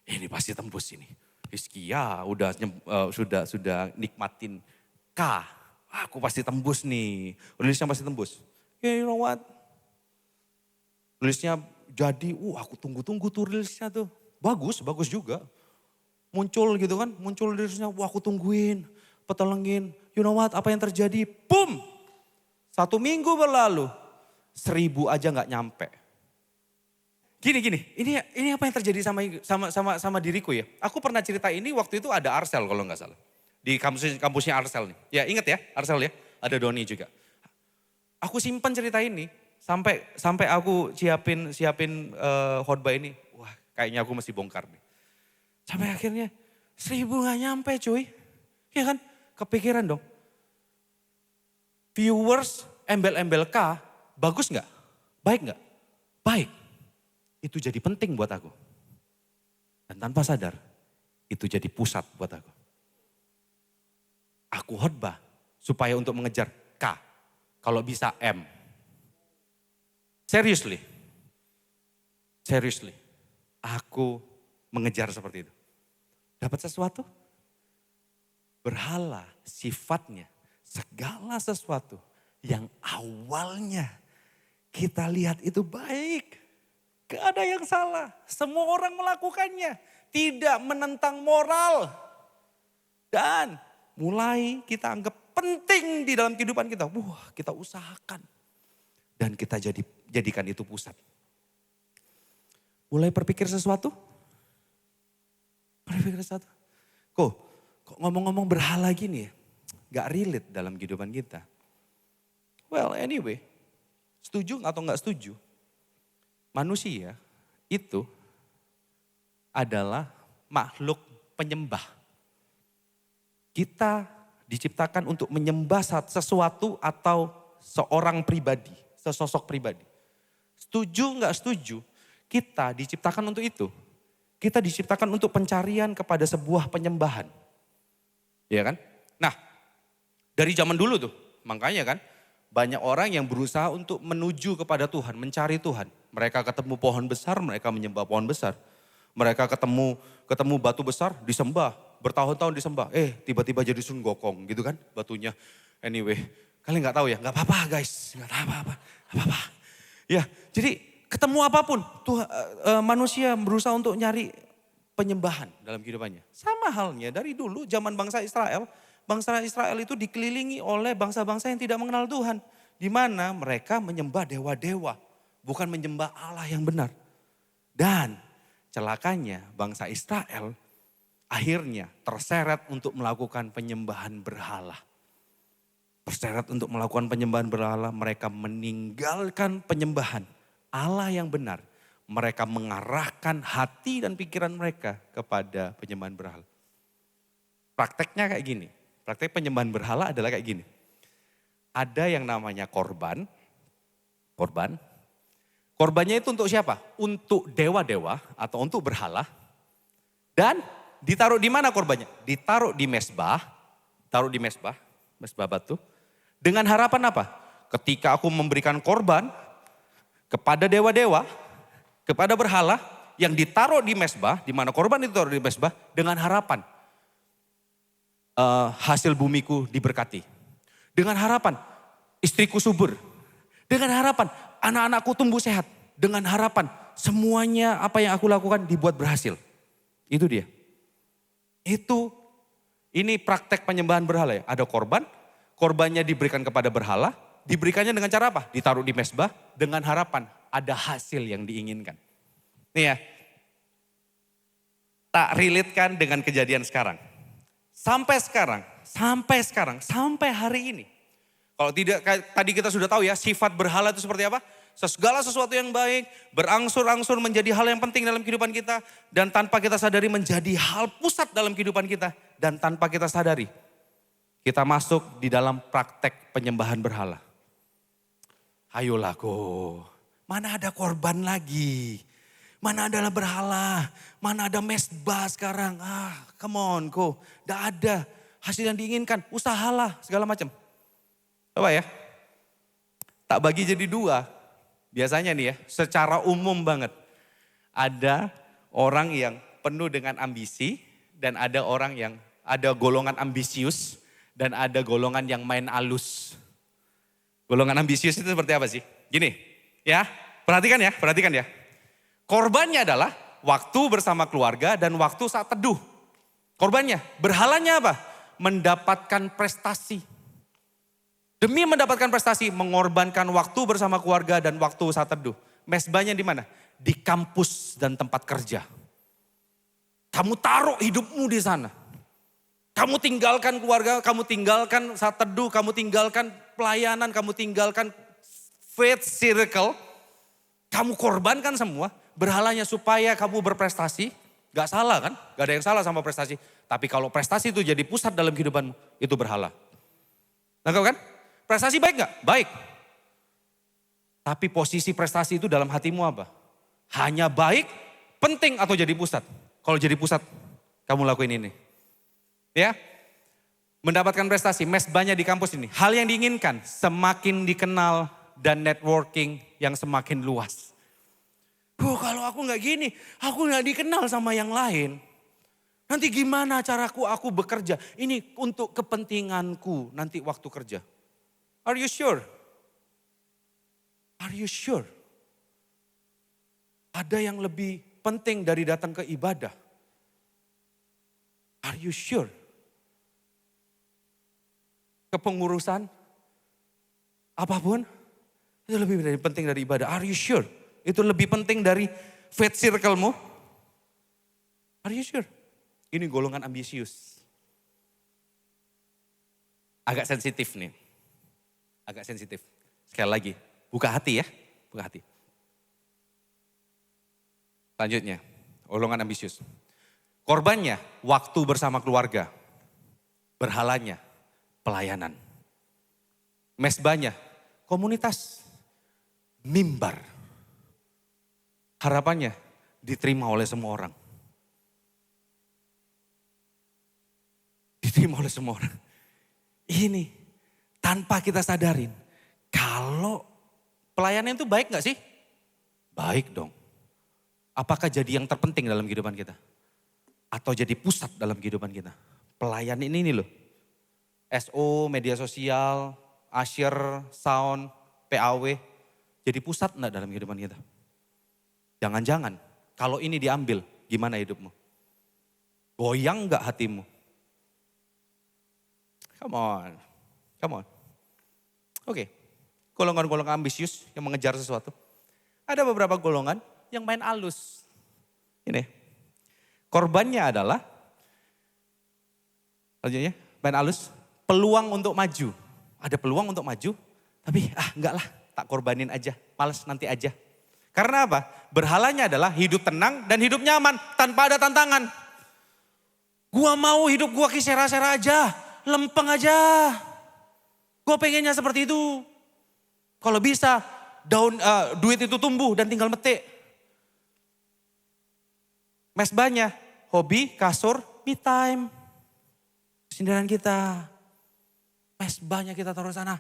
ini pasti tembus ini. Hizkia sudah nikmatin K, aku pasti tembus nih, rilisnya pasti tembus. You know what? Rilisnya jadi, aku tunggu-tunggu tuh rilisnya tuh. Bagus juga. Muncul gitu kan, muncul rilisnya, aku tungguin. Petelengin, you know what, apa yang terjadi? 1 minggu berlalu, 1000 aja gak nyampe. Ini apa yang terjadi sama diriku ya? Aku pernah cerita ini waktu itu ada Arsel kalau nggak salah. Di kampusnya Arsel nih. Ya ingat ya Arsel ya, ada Doni juga. Aku simpan cerita ini sampai aku siapin khotbah ini. Wah, kayaknya aku mesti bongkar nih. Sampai akhirnya 1000 nggak nyampe cuy. Ya kan? Kepikiran dong. Viewers embel-embel K, bagus nggak? Baik nggak? Baik. Itu jadi penting buat aku. Dan tanpa sadar, itu jadi pusat buat aku. Aku khotbah supaya untuk mengejar K. Kalau bisa M. Seriously. Aku mengejar seperti itu. Dapat sesuatu? Berhala sifatnya segala sesuatu yang awalnya kita lihat itu baik. Gak ada yang salah. Semua orang melakukannya. Tidak menentang moral. Dan mulai kita anggap penting di dalam kehidupan kita. Wah, kita usahakan. Dan kita jadikan itu pusat. Mulai berpikir sesuatu? Kok ngomong-ngomong berhala gini ya? Gak relate dalam kehidupan kita. Well anyway, setuju atau gak setuju? Manusia itu adalah makhluk penyembah. Kita diciptakan untuk menyembah sesuatu atau seorang pribadi, sesosok pribadi. Setuju nggak setuju, kita diciptakan untuk itu. Kita diciptakan untuk pencarian kepada sebuah penyembahan. Ya kan? Nah, dari zaman dulu tuh, makanya kan banyak orang yang berusaha untuk menuju kepada Tuhan, mencari Tuhan. Mereka ketemu pohon besar, mereka menyembah pohon besar. Mereka ketemu batu besar, disembah. Bertahun-tahun disembah. Tiba-tiba jadi Sun Gokong gitu kan batunya. Anyway, kalian gak tahu ya? Gak apa-apa guys, gak apa-apa. Ya, jadi ketemu apapun. Manusia berusaha untuk nyari penyembahan dalam kehidupannya. Sama halnya dari dulu zaman bangsa Israel. Bangsa Israel itu dikelilingi oleh bangsa-bangsa yang tidak mengenal Tuhan. Di mana mereka menyembah dewa-dewa. Bukan menyembah Allah yang benar. Dan celakanya bangsa Israel akhirnya terseret untuk melakukan penyembahan berhala. Terseret untuk melakukan penyembahan berhala, mereka meninggalkan penyembahan Allah yang benar. Mereka mengarahkan hati dan pikiran mereka kepada penyembahan berhala. Prakteknya kayak gini. Praktek penyembahan berhala adalah kayak gini. Ada yang namanya korban. Korbannya itu untuk siapa? Untuk dewa-dewa atau untuk berhala. Dan ditaruh di mana korbannya? Ditaruh di mesbah. Mesbah batu. Dengan harapan apa? Ketika aku memberikan korban kepada dewa-dewa, kepada berhala yang ditaruh di mesbah, di mana korban itu ditaruh di mesbah, dengan harapan hasil bumiku diberkati. Dengan harapan istriku subur. Dengan harapan anak-anakku tumbuh sehat. Dengan harapan semuanya apa yang aku lakukan dibuat berhasil. Itu dia. Ini praktek penyembahan berhala ya. Ada korban, korbannya diberikan kepada berhala. Diberikannya dengan cara apa? Ditaruh di mesbah dengan harapan ada hasil yang diinginkan. Nih ya. Tak relate kan dengan kejadian sekarang. Sampai hari ini. Kalau tidak, tadi kita sudah tahu ya sifat berhala itu seperti apa. Segala sesuatu yang baik berangsur-angsur menjadi hal yang penting dalam kehidupan kita. Dan tanpa kita sadari menjadi hal pusat dalam kehidupan kita. Dan tanpa kita sadari kita masuk di dalam praktek penyembahan berhala. Ayolah mana ada korban lagi. Mana adalah berhala, mana ada mesbah sekarang. Come on Gak ada hasil yang diinginkan, usahalah segala macam. Coba ya, tak bagi jadi dua. Biasanya nih ya, secara umum banget. Ada orang yang penuh dengan ambisi dan ada golongan ambisius dan ada golongan yang main alus. Golongan ambisius itu seperti apa sih? Gini ya, perhatikan ya. Korbannya adalah waktu bersama keluarga dan waktu saat teduh. Korbannya, berhalanya apa? Mendapatkan prestasi. Demi mendapatkan prestasi, mengorbankan waktu bersama keluarga dan waktu saat teduh. Mesbahnya di mana? Di kampus dan tempat kerja. Kamu taruh hidupmu di sana. Kamu tinggalkan keluarga, kamu tinggalkan saat teduh, kamu tinggalkan pelayanan, kamu tinggalkan faith circle. Kamu korbankan semua berhalanya supaya kamu berprestasi. Gak salah kan? Gak ada yang salah sama prestasi. Tapi kalau prestasi itu jadi pusat dalam kehidupanmu, itu berhala. Nangkap kan? Prestasi baik gak? Baik. Tapi posisi prestasi itu dalam hatimu apa? Hanya baik, penting atau jadi pusat? Kalau jadi pusat, kamu lakuin ini. Ya, mendapatkan prestasi, mesbahnya di kampus ini. Hal yang diinginkan, semakin dikenal dan networking yang semakin luas. Kalau aku gak gini, aku gak dikenal sama yang lain. Nanti gimana caraku aku bekerja? Ini untuk kepentinganku nanti waktu kerja. Are you sure? Are you sure? Ada yang lebih penting dari datang ke ibadah. Are you sure? Kepengurusan, apapun, itu lebih penting dari ibadah. Are you sure? Itu lebih penting dari faith circle-mu. Are you sure? Ini golongan ambisius. Agak sensitif nih. Agak sensitif. Sekali lagi, buka hati ya. Buka hati. Selanjutnya, golongan ambisius. Korbannya, waktu bersama keluarga. Berhalanya, pelayanan. Mesbahnya, komunitas. Mimbar. Harapannya diterima oleh semua orang. Diterima oleh semua orang. Ini tanpa kita sadarin. Kalau pelayanan itu baik gak sih? Baik dong. Apakah jadi yang terpenting dalam kehidupan kita? Atau jadi pusat dalam kehidupan kita? Pelayanan ini loh. SO, media sosial, usher, sound, PAW. Jadi pusat enggak dalam kehidupan kita? Jangan-jangan kalau ini diambil, gimana hidupmu? Goyang gak hatimu? Come on, come on. Oke, golongan-golongan ambisius yang mengejar sesuatu. Ada beberapa golongan yang main alus. Ini, korbannya adalah, selanjutnya main alus, peluang untuk maju. Ada peluang untuk maju, tapi enggak lah, tak korbanin aja, males nanti aja. Karena apa? Berhalanya adalah hidup tenang dan hidup nyaman tanpa ada tantangan. Gua mau hidup gua kisera-sera aja, lempeng aja. Gua pengennya seperti itu. Kalau bisa duit itu tumbuh dan tinggal metik. Mesbahnya, hobi, kasur, me time. Sindiran kita. Mesbahnya kita taruh sana.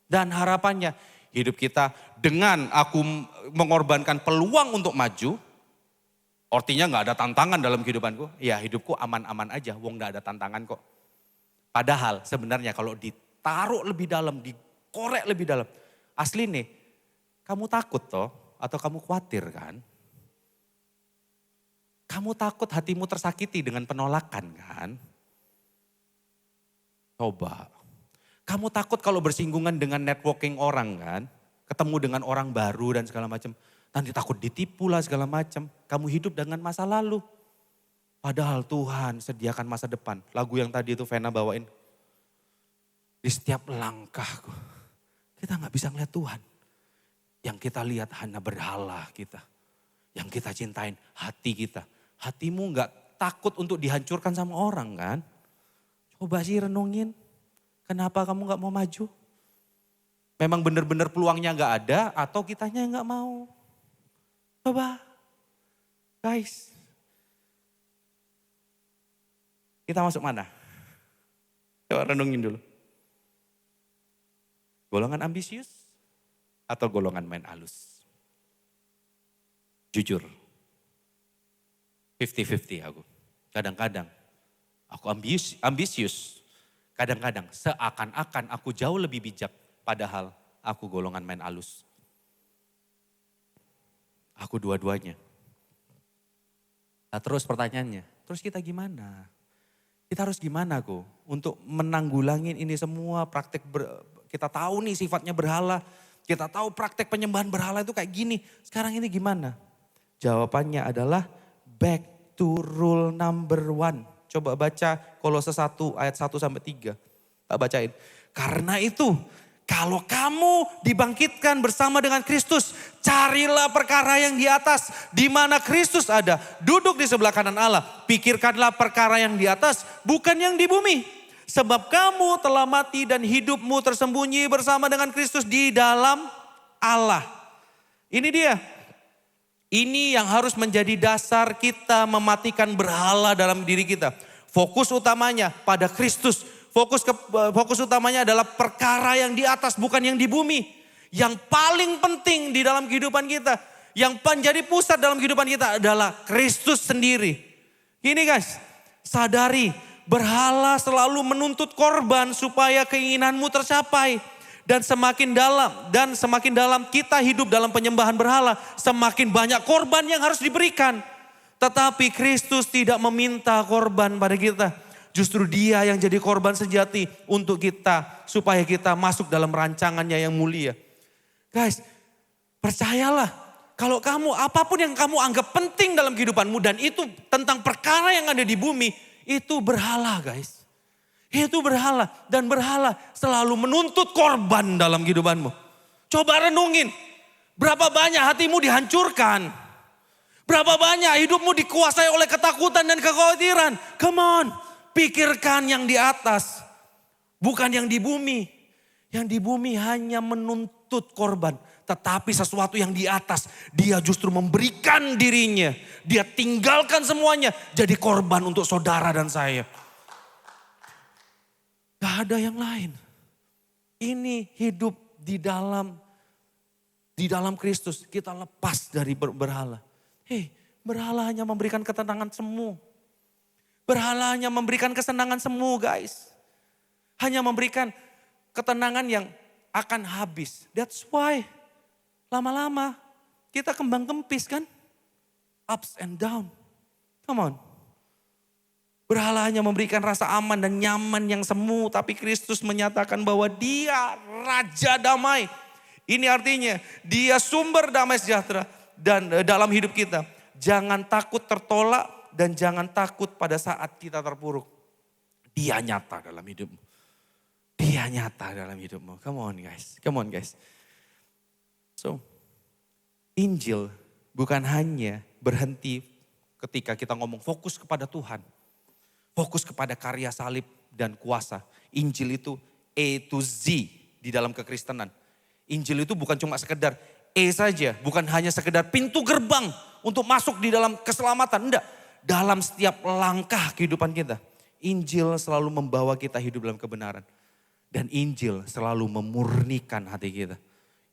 Dan harapannya, hidup kita dengan aku mengorbankan peluang untuk maju, artinya gak ada tantangan dalam kehidupanku. Ya hidupku aman-aman aja, wong gak ada tantangan kok. Padahal sebenarnya kalau ditaruh lebih dalam, dikorek lebih dalam. Asli nih, kamu takut toh atau kamu khawatir kan? Kamu takut hatimu tersakiti dengan penolakan kan? Coba. Kamu takut kalau bersinggungan dengan networking orang kan. Ketemu dengan orang baru dan segala macam. Nanti takut ditipu lah segala macam. Kamu hidup dengan masa lalu. Padahal Tuhan sediakan masa depan. Lagu yang tadi itu Vena bawain. Di setiap langkahku. Kita gak bisa ngeliat Tuhan. Yang kita lihat hanya berhala kita. Yang kita cintain hati kita. Hatimu gak takut untuk dihancurkan sama orang kan. Coba sih renungin. Kenapa kamu gak mau maju? Memang benar-benar peluangnya gak ada atau kitanya yang gak mau? Coba. Guys. Kita masuk mana? Coba renungin dulu. Golongan ambisius atau golongan main halus? Jujur. 50-50 aku. Kadang-kadang aku ambisius. Kadang-kadang seakan-akan aku jauh lebih bijak, padahal aku golongan main alus. Aku dua-duanya. Nah terus pertanyaannya, terus kita gimana? Kita harus gimana kok untuk menanggulangin ini semua praktek, kita tahu nih sifatnya berhala. Kita tahu praktek penyembahan berhala itu kayak gini. Sekarang ini gimana? Jawabannya adalah back to rule number 1. Coba baca Kolose 1 ayat 1 sampai 3. Tak bacain. Karena itu kalau kamu dibangkitkan bersama dengan Kristus, carilah perkara yang di atas, di mana Kristus ada, duduk di sebelah kanan Allah. Pikirkanlah perkara yang di atas, bukan yang di bumi. Sebab kamu telah mati dan hidupmu tersembunyi bersama dengan Kristus di dalam Allah. Ini dia. Ini yang harus menjadi dasar kita mematikan berhala dalam diri kita. Fokus utamanya pada Kristus. Fokus utamanya adalah perkara yang di atas, bukan yang di bumi. Yang paling penting di dalam kehidupan kita, yang menjadi pusat dalam kehidupan kita adalah Kristus sendiri. Gini guys, sadari berhala selalu menuntut korban supaya keinginanmu tercapai. Dan semakin dalam kita hidup dalam penyembahan berhala, semakin banyak korban yang harus diberikan. Tetapi Kristus tidak meminta korban pada kita. Justru dia yang jadi korban sejati untuk kita. Supaya kita masuk dalam rancangannya yang mulia. Guys, percayalah. Kalau kamu, apapun yang kamu anggap penting dalam kehidupanmu. Dan itu tentang perkara yang ada di bumi. Itu berhala guys. Itu berhala. Dan berhala selalu menuntut korban dalam kehidupanmu. Coba renungin. Berapa banyak hatimu dihancurkan. Berapa banyak hidupmu dikuasai oleh ketakutan dan kekhawatiran. Come on. Pikirkan yang di atas. Bukan yang di bumi. Yang di bumi hanya menuntut korban. Tetapi sesuatu yang di atas. Dia justru memberikan dirinya. Dia tinggalkan semuanya. Jadi korban untuk saudara dan saya. Gak ada yang lain. Ini hidup di dalam Kristus. Kita lepas dari berhala. Hei, berhala hanya memberikan ketenangan semu. Berhala hanya memberikan kesenangan semu guys. Hanya memberikan ketenangan yang akan habis. That's why lama-lama kita kembang kempis kan. Ups and down. Come on. Berhala hanya memberikan rasa aman dan nyaman yang semu. Tapi Kristus menyatakan bahwa dia Raja Damai. Ini artinya dia sumber damai sejahtera dan dalam hidup kita. Jangan takut tertolak dan jangan takut pada saat kita terpuruk. Dia nyata dalam hidupmu. Dia nyata dalam hidupmu. Come on guys. Come on guys. So, Injil bukan hanya berhenti ketika kita ngomong fokus kepada Tuhan. Fokus kepada karya salib dan kuasa. Injil itu A to Z di dalam kekristenan. Injil itu bukan cuma sekedar saja. Bukan hanya sekedar pintu gerbang untuk masuk di dalam keselamatan. Enggak. Dalam setiap langkah kehidupan kita. Injil selalu membawa kita hidup dalam kebenaran. Dan Injil selalu memurnikan hati kita.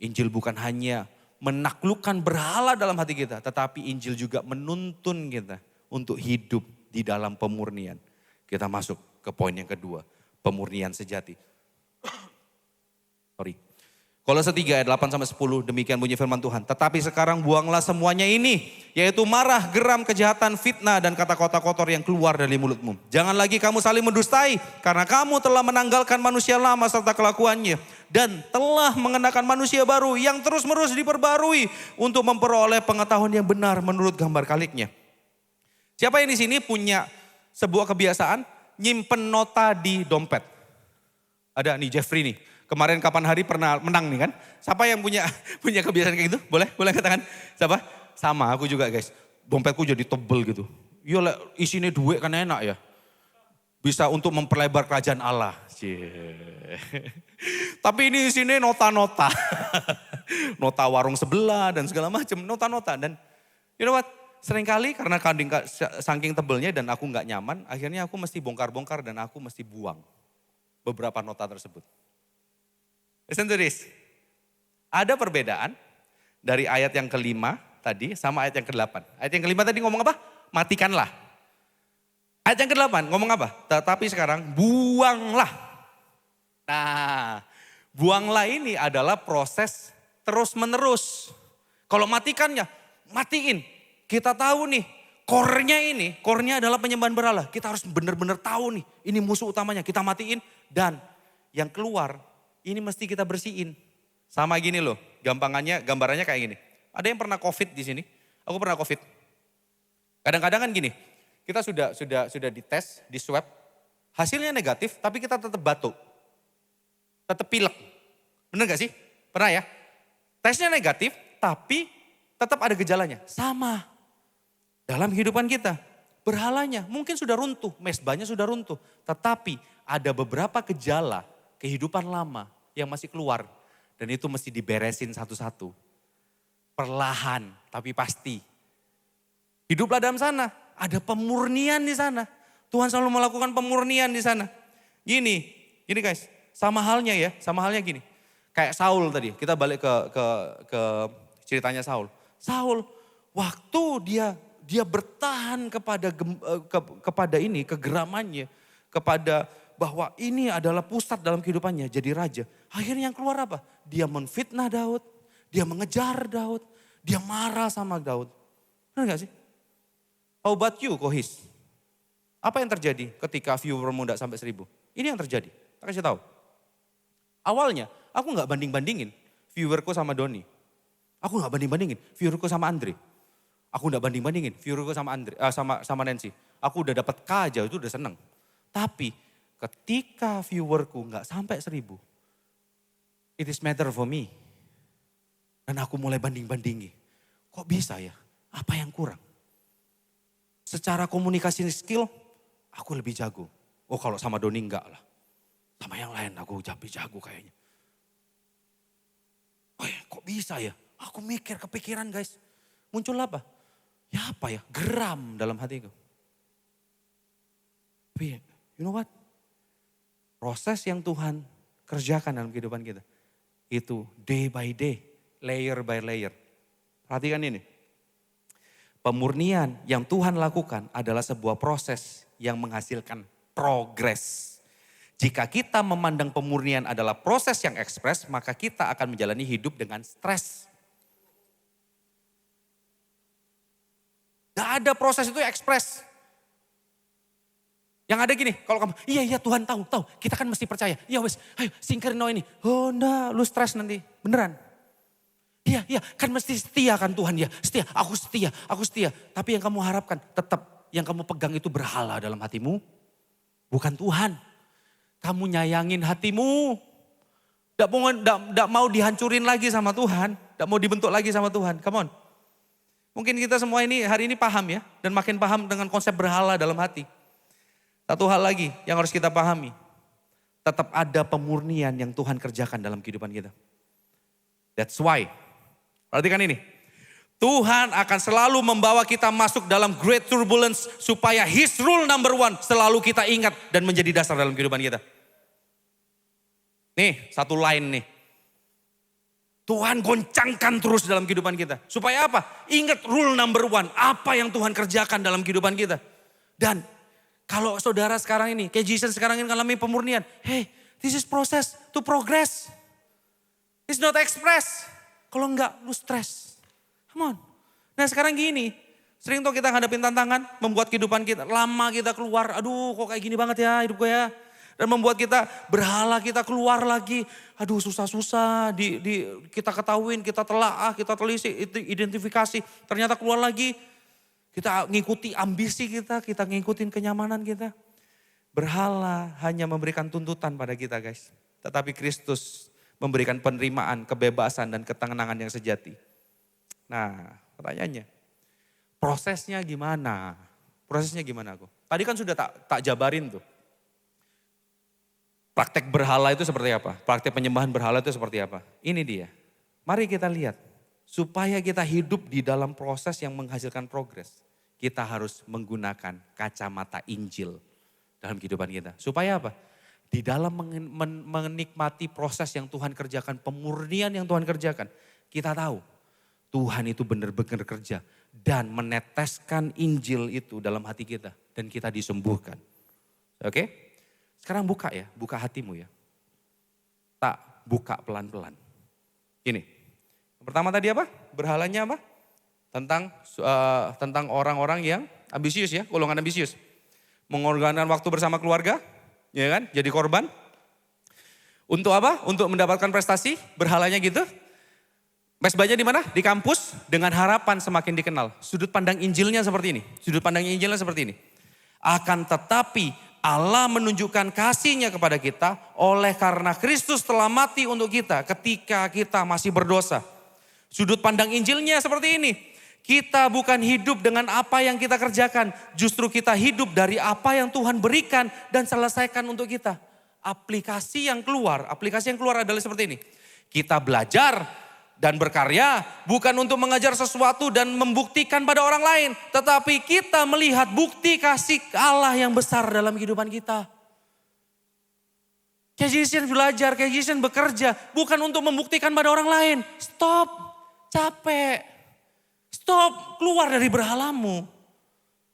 Injil bukan hanya menaklukkan berhala dalam hati kita. Tetapi Injil juga menuntun kita untuk hidup di dalam pemurnian. Kita masuk ke poin yang kedua. Pemurnian sejati. Kolose 3 ayat 8-10 demikian bunyi firman Tuhan. Tetapi sekarang buanglah semuanya ini. Yaitu marah, geram, kejahatan, fitnah dan kata-kata kotor yang keluar dari mulutmu. Jangan lagi kamu saling mendustai. Karena kamu telah menanggalkan manusia lama serta kelakuannya. Dan telah mengenakan manusia baru yang terus-menerus diperbarui. Untuk memperoleh pengetahuan yang benar menurut gambar kaliknya. Siapa yang di sini punya sebuah kebiasaan nyimpen nota di dompet? Ada nih Jeffrey nih. Kemarin kapan hari pernah menang nih kan? Siapa yang punya kebiasaan kayak gitu? Boleh angkat tangan. Siapa? Sama aku juga guys. Dompetku jadi tebel gitu. Iya isinya duit kan enak ya. Bisa untuk memperlebar kerajaan Allah. Tapi ini isinya nota-nota. Nota warung sebelah dan segala macam. Nota-nota. Dan you know what? Seringkali karena saking tebelnya dan aku gak nyaman. Akhirnya aku mesti bongkar-bongkar dan aku mesti buang beberapa nota tersebut. Listen to this. Ada perbedaan dari ayat yang kelima tadi sama ayat yang ke-8. Ayat yang kelima tadi ngomong apa? Matikanlah. Ayat yang ke-8 ngomong apa? Tetapi sekarang buanglah. Nah, buanglah ini adalah proses terus menerus. Kalau matikannya, matiin. Kita tahu nih, core-nya adalah penyembahan berhala. Kita harus benar-benar tahu nih, ini musuh utamanya. Kita matiin dan yang keluar, ini mesti kita bersihin. Sama gini loh, gambarannya kayak gini. Ada yang pernah COVID di sini? Aku pernah COVID. Kadang-kadang kan gini, kita sudah dites, di swab, hasilnya negatif, tapi kita tetap batuk, tetap pilek. Bener gak sih? Pernah ya? Tesnya negatif, tapi tetap ada gejalanya. Sama. Dalam kehidupan kita, berhalanya mungkin sudah runtuh, mesbahnya sudah runtuh. Tetapi ada beberapa gejala kehidupan lama yang masih keluar. Dan itu mesti diberesin satu-satu. Perlahan, tapi pasti. Hiduplah dalam sana, ada pemurnian di sana. Tuhan selalu melakukan pemurnian di sana. Gini guys, sama halnya gini. Kayak Saul tadi, kita balik ke ceritanya Saul. Saul, waktu dia bertahan kepada ini, kegeramannya, kepada bahwa ini adalah pusat dalam kehidupannya, jadi raja. Akhirnya yang keluar apa? Dia menfitnah Daud, dia mengejar Daud, dia marah sama Daud. Benar gak sih? How about you, Kohis? Apa yang terjadi ketika viewermu tidak sampai 1000? Ini yang terjadi, tak kasih tahu. Awalnya aku gak banding-bandingin viewerku sama Doni. Aku gak banding-bandingin viewerku sama Andre. Aku gak banding-bandingin viewerku sama sama Nancy. Aku udah dapat K aja itu udah seneng. Tapi ketika viewerku gak sampai 1000, it is matter for me. Dan aku mulai banding-bandingi. Kok bisa ya? Apa yang kurang? Secara komunikasi skill, aku lebih jago. Oh kalau sama Doni enggak lah. Sama yang lain aku lebih jago kayaknya. Oh ya, kok bisa ya? Aku mikir, kepikiran guys. Muncul apa? Ya apa ya? Geram dalam hatiku. Tapi you know what? Proses yang Tuhan kerjakan dalam kehidupan kita. Itu day by day, layer by layer. Perhatikan ini. Pemurnian yang Tuhan lakukan adalah sebuah proses yang menghasilkan progres. Jika kita memandang pemurnian adalah proses yang ekspres, maka kita akan menjalani hidup dengan stres. Gak ada proses itu ekspres. Yang ada gini, kalau kamu, iya Tuhan tahu, kita kan mesti percaya. Iya wes, ayo singkirin ini. Oh enggak, lu stres nanti, beneran. Iya, kan mesti setia kan Tuhan ya. Setia, aku setia. Tapi yang kamu harapkan tetap yang kamu pegang itu berhala dalam hatimu. Bukan Tuhan. Kamu nyayangin hatimu. Tidak mau dihancurin lagi sama Tuhan. Tidak mau dibentuk lagi sama Tuhan. Come on. Mungkin kita semua ini hari ini paham ya. Dan makin paham dengan konsep berhala dalam hati. Satu hal lagi yang harus kita pahami. Tetap ada pemurnian yang Tuhan kerjakan dalam kehidupan kita. That's why. Perhatikan ini. Tuhan akan selalu membawa kita masuk dalam great turbulence supaya His rule number 1 selalu kita ingat dan menjadi dasar dalam kehidupan kita. Nih, satu line nih. Tuhan goncangkan terus dalam kehidupan kita. Supaya apa? Ingat rule number 1. Apa yang Tuhan kerjakan dalam kehidupan kita. Dan kalau saudara sekarang ini, kayak Jason sekarang ini mengalami pemurnian. Hey, this is process to progress. It's not express. Kalau enggak, lu stres. Come on. Nah sekarang gini, sering tuh kita ngadepin tantangan, membuat kehidupan kita, lama kita keluar, aduh kok kayak gini banget ya hidup gue ya. Dan membuat kita berhala, kita keluar lagi. Aduh susah-susah, kita ketahuin, kita telaah, kita telisik, identifikasi. Ternyata keluar lagi, kita ngikuti ambisi kita ngikutin kenyamanan kita. Berhala hanya memberikan tuntutan pada kita guys. Tetapi Kristus memberikan penerimaan, kebebasan dan ketenangan yang sejati. Nah pertanyaannya, prosesnya gimana? Prosesnya gimana aku? Tadi kan sudah tak jabarin tuh. Praktek berhala itu seperti apa? Praktek penyembahan berhala itu seperti apa? Ini dia. Mari kita lihat. Supaya kita hidup di dalam proses yang menghasilkan progres. Kita harus menggunakan kacamata Injil dalam kehidupan kita. Supaya apa? Di dalam menikmati proses yang Tuhan kerjakan, pemurnian yang Tuhan kerjakan. Kita tahu Tuhan itu benar-benar kerja dan meneteskan Injil itu dalam hati kita. Dan kita disembuhkan. Oke? Sekarang buka ya, buka hatimu ya. Tak buka pelan-pelan. Ini. Yang pertama tadi apa? Berhalanya apa? Tentang orang-orang yang ambisius ya, golongan ambisius. Mengorbankan waktu bersama keluarga, ya kan? Jadi korban. Untuk apa? Untuk mendapatkan prestasi, berhalanya gitu. Mesbahnya di mana? Di kampus, dengan harapan semakin dikenal. Sudut pandang Injilnya seperti ini. Sudut pandang Injilnya seperti ini. Akan tetapi Allah menunjukkan kasih-Nya kepada kita oleh karena Kristus telah mati untuk kita ketika kita masih berdosa. Sudut pandang Injilnya seperti ini. Kita bukan hidup dengan apa yang kita kerjakan. Justru kita hidup dari apa yang Tuhan berikan dan selesaikan untuk kita. Aplikasi yang keluar adalah seperti ini. Kita belajar dan berkarya bukan untuk mengajar sesuatu dan membuktikan pada orang lain. Tetapi kita melihat bukti kasih Allah yang besar dalam kehidupan kita. Kejian belajar, kejian bekerja bukan untuk membuktikan pada orang lain. Stop, capek. Stop, keluar dari berhalamu.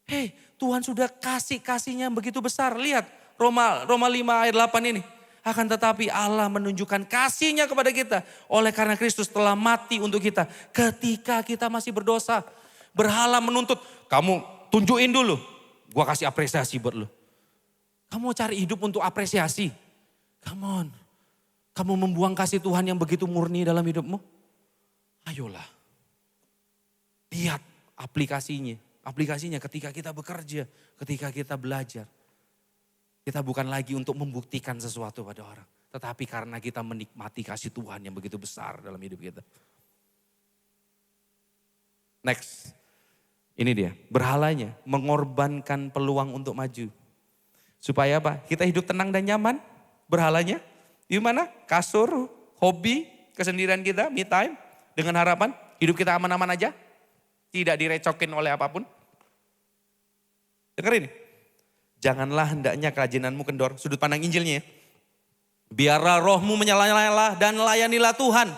Hei, Tuhan sudah kasih-kasihnya begitu besar. Lihat Roma 5 ayat 8 ini. Akan tetapi Allah menunjukkan kasih-Nya kepada kita. Oleh karena Kristus telah mati untuk kita. Ketika kita masih berdosa. Berhala menuntut, kamu tunjukin dulu. Gua kasih apresiasi buat lu. Kamu mau cari hidup untuk apresiasi? Come on. Kamu membuang kasih Tuhan yang begitu murni dalam hidupmu? Ayolah. Lihat aplikasinya. Aplikasinya ketika kita bekerja, ketika kita belajar. Kita bukan lagi untuk membuktikan sesuatu pada orang. Tetapi karena kita menikmati kasih Tuhan yang begitu besar dalam hidup kita. Next. Ini dia. Berhalanya mengorbankan peluang untuk maju. Supaya apa? Kita hidup tenang dan nyaman. Berhalanya. Di mana? Kasur, hobi, kesendirian kita, me time. Dengan harapan hidup kita aman-aman aja. Tidak direcokin oleh apapun. Dengar ini. Janganlah hendaknya kerajinanmu kendor. Sudut pandang Injilnya ya. Biarlah rohmu menyala-nyala dan layanilah Tuhan.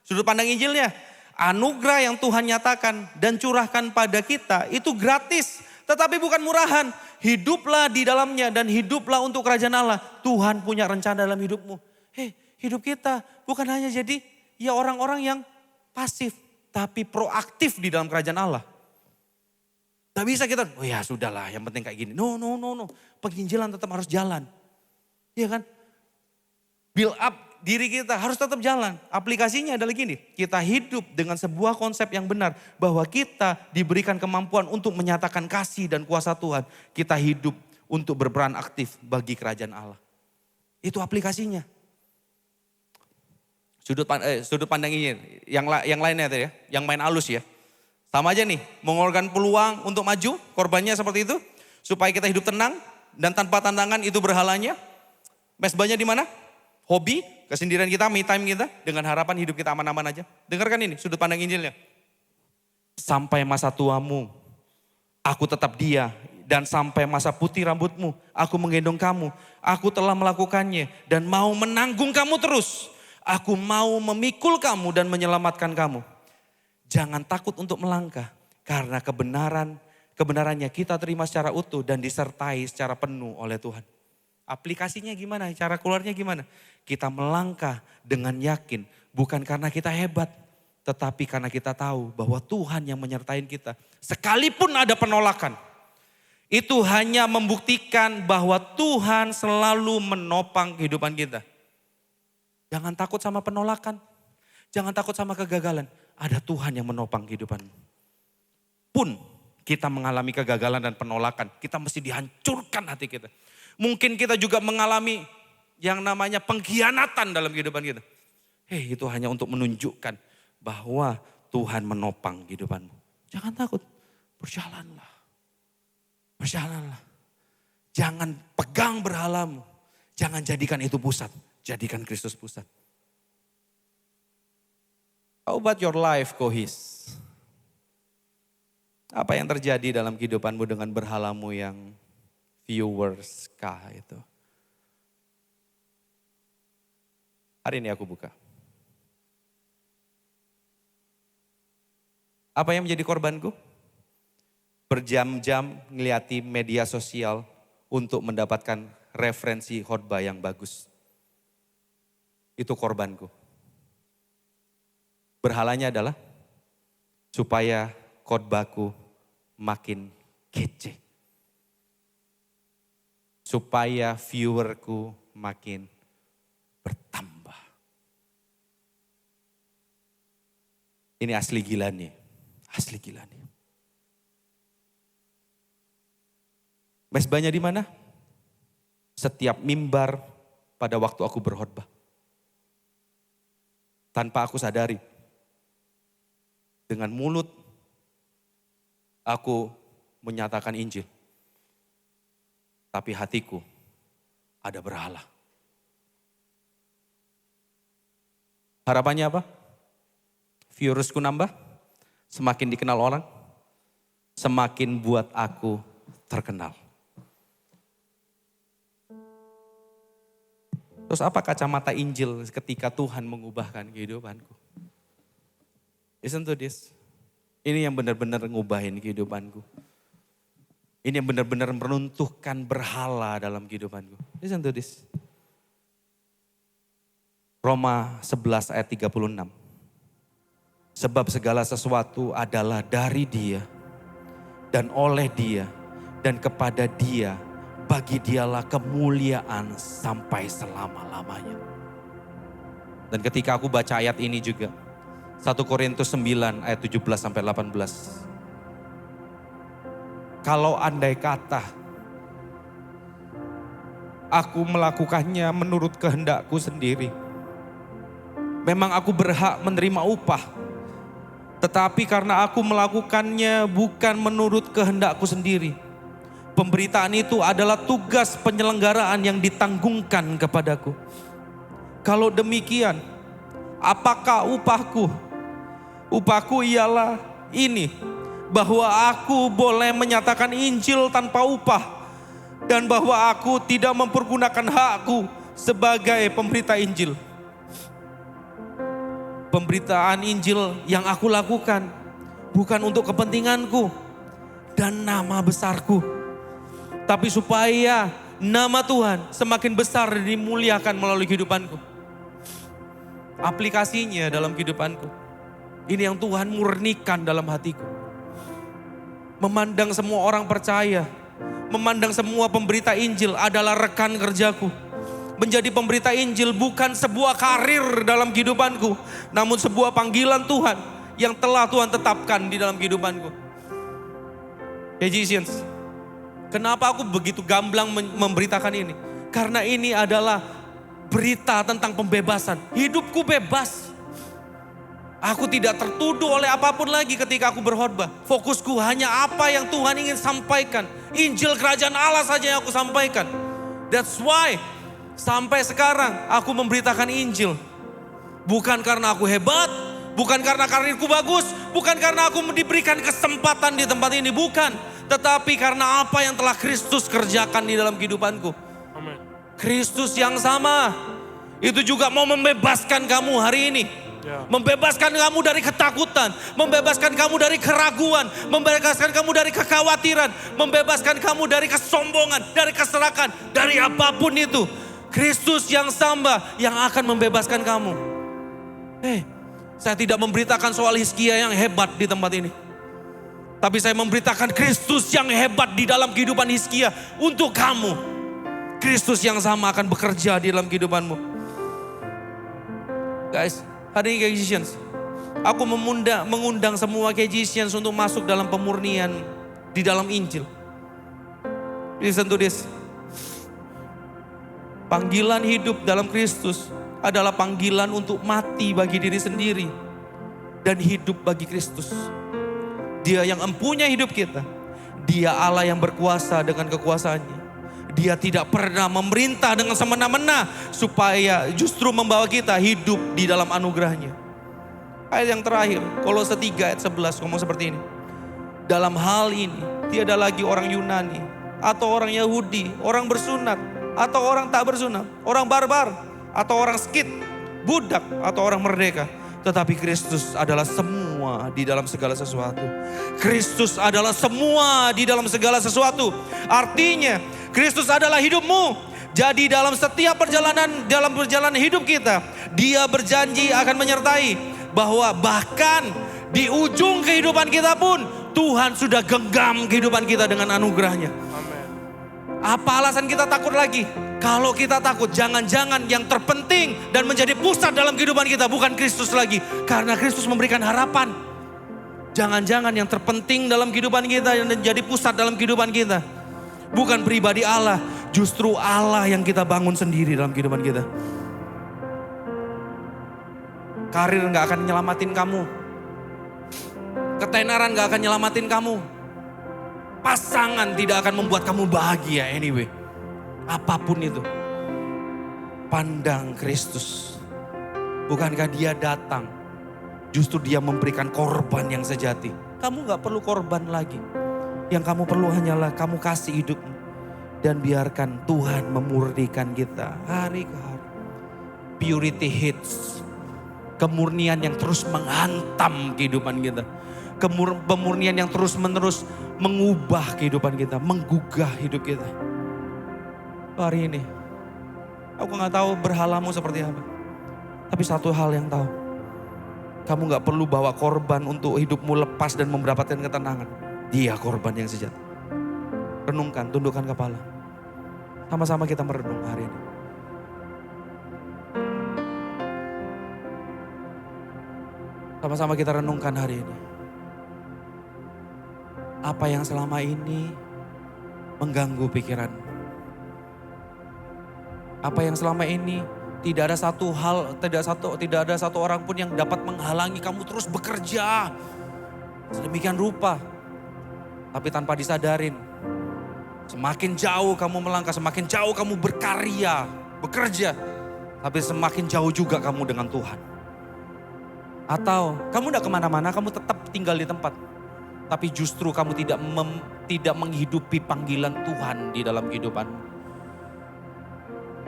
Sudut pandang Injilnya. Anugerah yang Tuhan nyatakan dan curahkan pada kita itu gratis. Tetapi bukan murahan. Hiduplah di dalamnya dan hiduplah untuk kerajaan Allah. Tuhan punya rencana dalam hidupmu. Hei, hidup kita bukan hanya jadi ya orang-orang yang pasif. Tapi proaktif di dalam kerajaan Allah. Gak bisa kita, oh ya sudahlah yang penting kayak gini. No. Penginjilan tetap harus jalan. Iya kan? Build up diri kita harus tetap jalan. Aplikasinya adalah gini. Kita hidup dengan sebuah konsep yang benar. Bahwa kita diberikan kemampuan untuk menyatakan kasih dan kuasa Tuhan. Kita hidup untuk berperan aktif bagi kerajaan Allah. Itu aplikasinya. Sudut pandang ini, yang lainnya tadi ya, yang main halus ya. Sama aja nih, mengorbankan peluang untuk maju, korbannya seperti itu. Supaya kita hidup tenang dan tanpa tantangan itu berhalanya. Mesbahnya di mana? Hobi, kesendirian kita, me time kita. Dengan harapan hidup kita aman-aman aja. Dengarkan ini, sudut pandang Injilnya. Sampai masa tuamu, aku tetap dia. Dan sampai masa putih rambutmu, aku menggendong kamu. Aku telah melakukannya dan mau menanggung kamu terus. Aku mau memikul kamu dan menyelamatkan kamu. Jangan takut untuk melangkah. Karena kebenarannya kita terima secara utuh dan disertai secara penuh oleh Tuhan. Aplikasinya gimana? Cara keluarnya gimana? Kita melangkah dengan yakin. Bukan karena kita hebat. Tetapi karena kita tahu bahwa Tuhan yang menyertai kita. Sekalipun ada penolakan. Itu hanya membuktikan bahwa Tuhan selalu menopang kehidupan kita. Jangan takut sama penolakan. Jangan takut sama kegagalan. Ada Tuhan yang menopang kehidupanmu. Pun kita mengalami kegagalan dan penolakan. Kita mesti dihancurkan hati kita. Mungkin kita juga mengalami yang namanya pengkhianatan dalam kehidupan kita. Hei, itu hanya untuk menunjukkan bahwa Tuhan menopang kehidupanmu. Jangan takut. Berjalanlah. Berjalanlah. Jangan pegang berhalamu. Jangan jadikan itu pusat. Jadikan Kristus pusat. How about your life, Kohis? Apa yang terjadi dalam kehidupanmu dengan berhalamu yang viewers kah itu? Hari ini aku buka. Apa yang menjadi korbanku? Berjam-jam ngeliati media sosial untuk mendapatkan referensi khotbah yang bagus. Itu korbanku. Berhalanya adalah supaya khotbahku makin kece. Supaya viewerku makin Ini asli gila nih. Asli gila nih. Mezbahnya di mana? Setiap mimbar pada waktu aku berkhotbah. Tanpa aku sadari. Dengan mulut aku menyatakan Injil. Tapi hatiku ada berhala. Harapannya apa? Viewersku nambah, semakin dikenal orang, semakin buat aku terkenal. Terus apa kacamata Injil ketika Tuhan mengubahkan kehidupanku? Listen to this. Ini yang benar-benar ngubahin kehidupanku. Ini yang benar-benar meruntuhkan berhala dalam kehidupanku. Listen to this. Roma 11 ayat 36. Sebab segala sesuatu adalah dari Dia dan oleh Dia dan kepada Dia, bagi Dialah kemuliaan sampai selama-lamanya. Dan ketika aku baca ayat ini juga, 1 Korintus 9 ayat 17 sampai 18. Kalau andai kata aku melakukannya menurut kehendakku sendiri, memang aku berhak menerima upah. Tetapi karena aku melakukannya bukan menurut kehendakku sendiri, pemberitaan itu adalah tugas penyelenggaraan yang ditanggungkan kepadaku. Kalau demikian, apakah upahku? Upahku ialah ini, bahwa aku boleh menyatakan Injil tanpa upah, dan bahwa aku tidak mempergunakan hakku sebagai pemberita Injil. Pemberitaan Injil yang aku lakukan bukan untuk kepentinganku dan nama besarku, tapi supaya nama Tuhan semakin besar dan dimuliakan melalui kehidupanku. Aplikasinya dalam kehidupanku, ini yang Tuhan murnikan dalam hatiku. Memandang semua orang percaya, memandang semua pemberita Injil adalah rekan kerjaku. Menjadi pemberita Injil bukan sebuah karir dalam kehidupanku, namun sebuah panggilan Tuhan yang telah Tuhan tetapkan di dalam kehidupanku. Magicians, kenapa aku begitu gamblang memberitakan ini? Karena ini adalah berita tentang pembebasan. Hidupku bebas. Aku tidak tertuduh oleh apapun lagi ketika aku berkhotbah. Fokusku hanya apa yang Tuhan ingin sampaikan. Injil kerajaan Allah saja yang aku sampaikan. That's why sampai sekarang aku memberitakan Injil. Bukan karena aku hebat, bukan karena karirku bagus, bukan karena aku diberikan kesempatan di tempat ini, bukan. Tetapi karena apa yang telah Kristus kerjakan di dalam kehidupanku. Amin. Kristus yang sama itu juga mau membebaskan kamu hari ini. Membebaskan kamu dari ketakutan, membebaskan kamu dari keraguan, membebaskan kamu dari kekhawatiran, membebaskan kamu dari kesombongan, dari keserakan, dari apapun itu. Kristus yang sama yang akan membebaskan kamu. Saya tidak memberitakan soal Hizkia yang hebat di tempat ini. Tapi saya memberitakan Kristus yang hebat di dalam kehidupan Hizkia untuk kamu. Kristus yang sama akan bekerja di dalam kehidupanmu. Guys, hari ini Magicians, aku mengundang semua Magicians untuk masuk dalam pemurnian di dalam Injil. Listen to this. Panggilan hidup dalam Kristus adalah panggilan untuk mati bagi diri sendiri dan hidup bagi Kristus. Dia yang empunya hidup kita. Dia Allah yang berkuasa dengan kekuasaannya. Dia tidak pernah memerintah dengan semena-mena supaya justru membawa kita hidup di dalam anugerahnya. Ayat yang terakhir, Kolose 3 ayat 11 ngomong seperti ini. Dalam hal ini tiada lagi orang Yunani atau orang Yahudi, orang bersunat atau orang tak bersunat, orang barbar atau orang skit, budak atau orang merdeka. Tetapi Kristus adalah semua di dalam segala sesuatu. Kristus adalah semua di dalam segala sesuatu. Artinya Kristus adalah hidupmu. Jadi dalam setiap perjalanan hidup kita, Dia berjanji akan menyertai. Bahwa bahkan di ujung kehidupan kita pun Tuhan sudah genggam kehidupan kita dengan anugerahnya. Amin. Apa alasan kita takut lagi? Kalau kita takut, jangan-jangan yang terpenting dan menjadi pusat dalam kehidupan kita bukan Kristus lagi. Karena Kristus memberikan harapan. Jangan-jangan yang terpenting dalam kehidupan kita dan menjadi pusat dalam kehidupan kita bukan pribadi Allah, justru Allah yang kita bangun sendiri dalam kehidupan kita. Karir gak akan nyelamatin kamu. Ketenaran gak akan nyelamatin kamu. Pasangan tidak akan membuat kamu bahagia anyway. Apapun itu. Pandang Kristus. Bukankah dia datang? Justru dia memberikan korban yang sejati. Kamu gak perlu korban lagi. Yang kamu perlu hanyalah kamu kasih hidupmu. Dan biarkan Tuhan memurnikan kita hari ke hari. Purity hits. Kemurnian yang terus menghantam kehidupan kita. Pemurnian yang terus menerus mengubah kehidupan kita. Menggugah hidup kita. Hari ini, aku gak tahu berhalamu seperti apa. Tapi satu hal yang tahu. Kamu gak perlu bawa korban untuk hidupmu lepas dan mendapatkan ketenangan. Dia korban yang sejati. Renungkan, tundukkan kepala. Sama-sama kita merenung hari ini. Sama-sama kita renungkan hari ini. Apa yang selama ini mengganggu pikiranmu? Apa yang selama ini tidak ada satu orang pun yang dapat menghalangi kamu terus bekerja sedemikian rupa. Tapi tanpa disadarin, semakin jauh kamu melangkah, semakin jauh kamu berkarya, bekerja, tapi semakin jauh juga kamu dengan Tuhan. Atau kamu tidak kemana-mana, kamu tetap tinggal di tempat. Tapi justru kamu tidak menghidupi panggilan Tuhan di dalam kehidupanmu.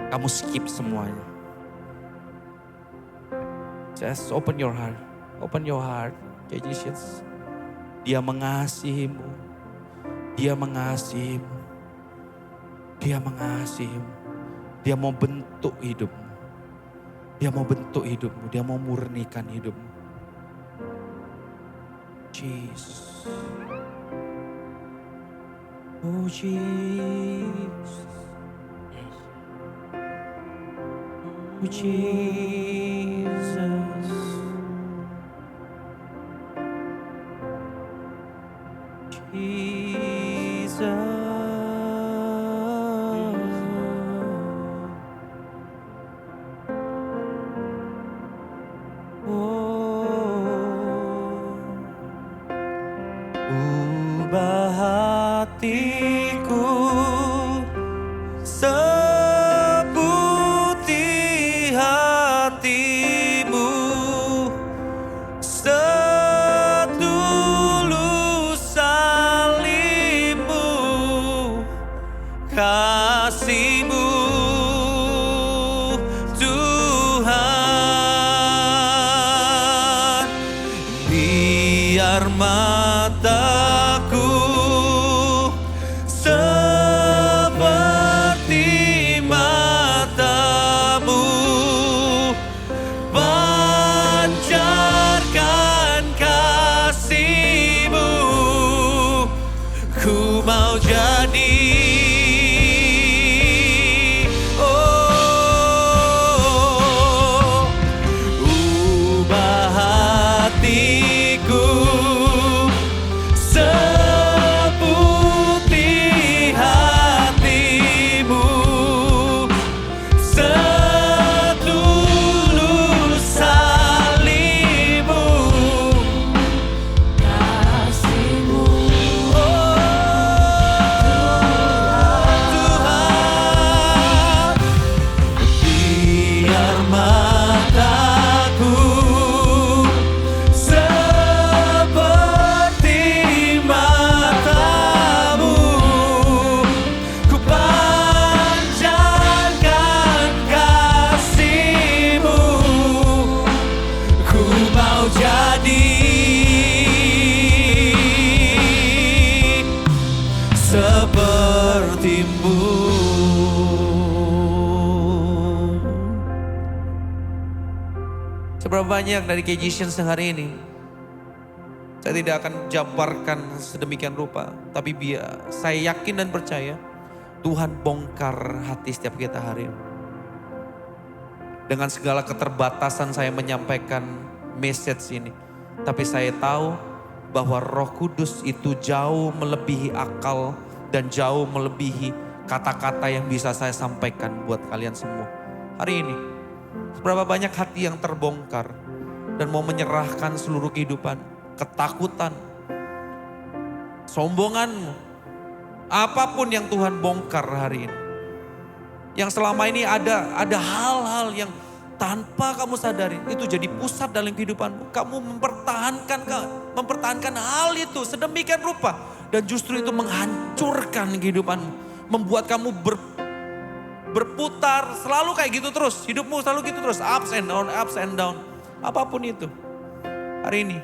Kamu skip semuanya. Just open your heart. Open your heart. Jesus. Dia mengasihimu. Dia mengasihimu. Dia mengasihimu. Dia mau bentuk hidupmu. Dia mau bentuk hidupmu. Dia mau murnikan hidupmu. Jesus. Oh Jesus. Oh Jesus. Ubah hatiku seputih hatimu, setulus salibmu, kasihmu Tuhan. Biar mataku seperti matamu, pancarkan kasihmu. Ku mau jadi ubah hatiku seputih hatimu, setulus salibmu, kasihmu Tuhan. Biar mataku seperti matamu, ku panjangkan kasihmu. Ku mau jadi sepertimu. Seberapa banyak dari Kejisian hari ini saya tidak akan jabarkan sedemikian rupa, tapi saya yakin dan percaya Tuhan bongkar hati setiap kita hari ini. Dengan segala keterbatasan saya menyampaikan message ini. Tapi saya tahu bahwa Roh Kudus itu jauh melebihi akal dan jauh melebihi kata-kata yang bisa saya sampaikan buat kalian semua. Hari ini, seberapa banyak hati yang terbongkar dan mau menyerahkan seluruh kehidupan, ketakutan, sombonganmu, apapun yang Tuhan bongkar hari ini. Yang selama ini ada hal-hal yang tanpa kamu sadari itu jadi pusat dalam kehidupanmu. Kamu mempertahankan hal itu sedemikian rupa dan justru itu menghancurkan kehidupanmu, membuat kamu berputar selalu kayak gitu terus. Hidupmu selalu gitu terus, ups and down, apapun itu. Hari ini,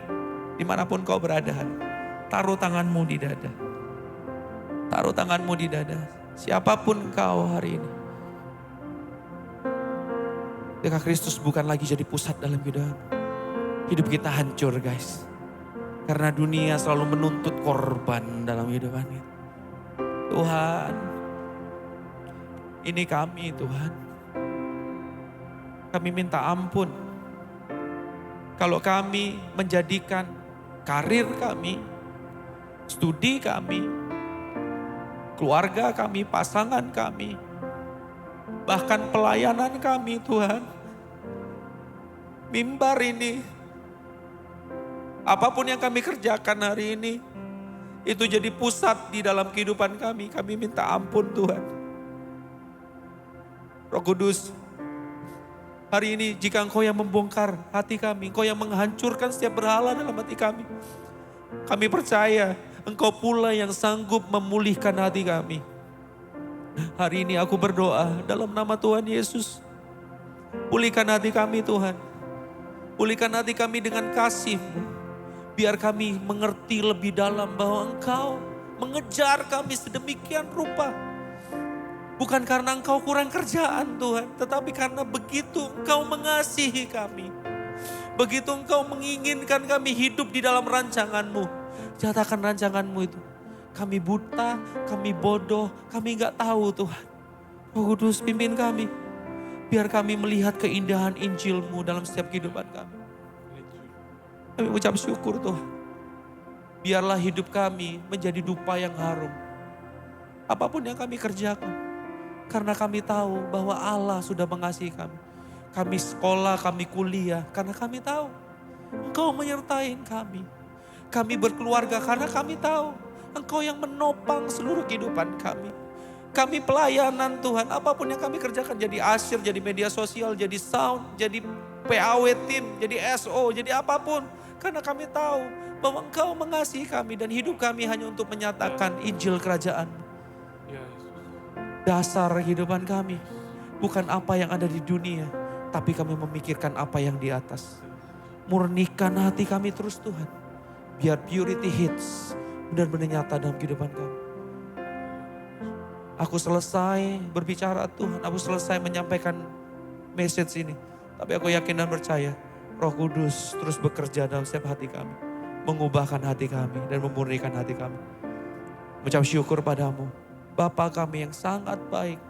dimanapun kau berada, taruh tanganmu di dada. Taruh tanganmu di dada. Siapapun kau hari ini. Jika Kristus bukan lagi jadi pusat dalam kehidupan. Hidup kita hancur guys. Karena dunia selalu menuntut korban dalam kehidupan kita. Tuhan, ini kami Tuhan. Kami minta ampun. Kalau kami menjadikan karir kami, studi kami, keluarga kami, pasangan kami, bahkan pelayanan kami Tuhan. Mimbar ini, apapun yang kami kerjakan hari ini, itu jadi pusat di dalam kehidupan kami. Kami minta ampun Tuhan. Roh Kudus, hari ini jika Engkau yang membongkar hati kami, Engkau yang menghancurkan setiap berhala dalam hati kami. Kami percaya Engkau pula yang sanggup memulihkan hati kami. Hari ini aku berdoa dalam nama Tuhan Yesus. Pulihkan hati kami Tuhan. Pulihkan hati kami dengan kasih-Mu. Biar kami mengerti lebih dalam bahwa Engkau mengejar kami sedemikian rupa. Bukan karena Engkau kurang kerjaan Tuhan. Tetapi karena begitu Engkau mengasihi kami. Begitu Engkau menginginkan kami hidup di dalam rancangan-Mu. Nyatakan rancangan-Mu itu. Kami buta, kami bodoh, kami gak tahu Tuhan. Roh Kudus pimpin kami. Biar kami melihat keindahan Injil-Mu dalam setiap kehidupan kami. Kami ucap syukur Tuhan. Biarlah hidup kami menjadi dupa yang harum. Apapun yang kami kerjakan. Karena kami tahu bahwa Allah sudah mengasihi kami. Kami sekolah, kami kuliah karena kami tahu Engkau menyertai kami. Kami berkeluarga karena kami tahu Engkau yang menopang seluruh kehidupan kami. Kami pelayanan Tuhan, apapun yang kami kerjakan, jadi asyir, jadi media sosial, jadi sound, jadi PAW tim, jadi SO, jadi apapun. Karena kami tahu bahwa Engkau mengasihi kami dan hidup kami hanya untuk menyatakan Injil Kerajaan. Dasar kehidupan kami bukan apa yang ada di dunia, tapi kami memikirkan apa yang di atas. Murnikan hati kami terus Tuhan, biar purity hits benar-benar nyata dalam kehidupan kami. Aku selesai berbicara Tuhan, aku selesai menyampaikan message ini. Tapi aku yakin dan percaya Roh Kudus terus bekerja dalam setiap hati kami. Mengubahkan hati kami dan memurnikan hati kami. Mengucap syukur padamu, Bapa kami yang sangat baik.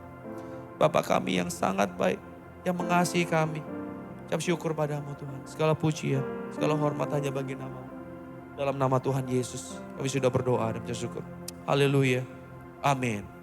Bapa kami yang sangat baik, yang mengasihi kami. Ucap syukur padamu Tuhan. Segala pujian, segala hormat hanya bagi nama-Mu. Dalam nama Tuhan Yesus kami sudah berdoa dan bersyukur. Haleluya. Amin.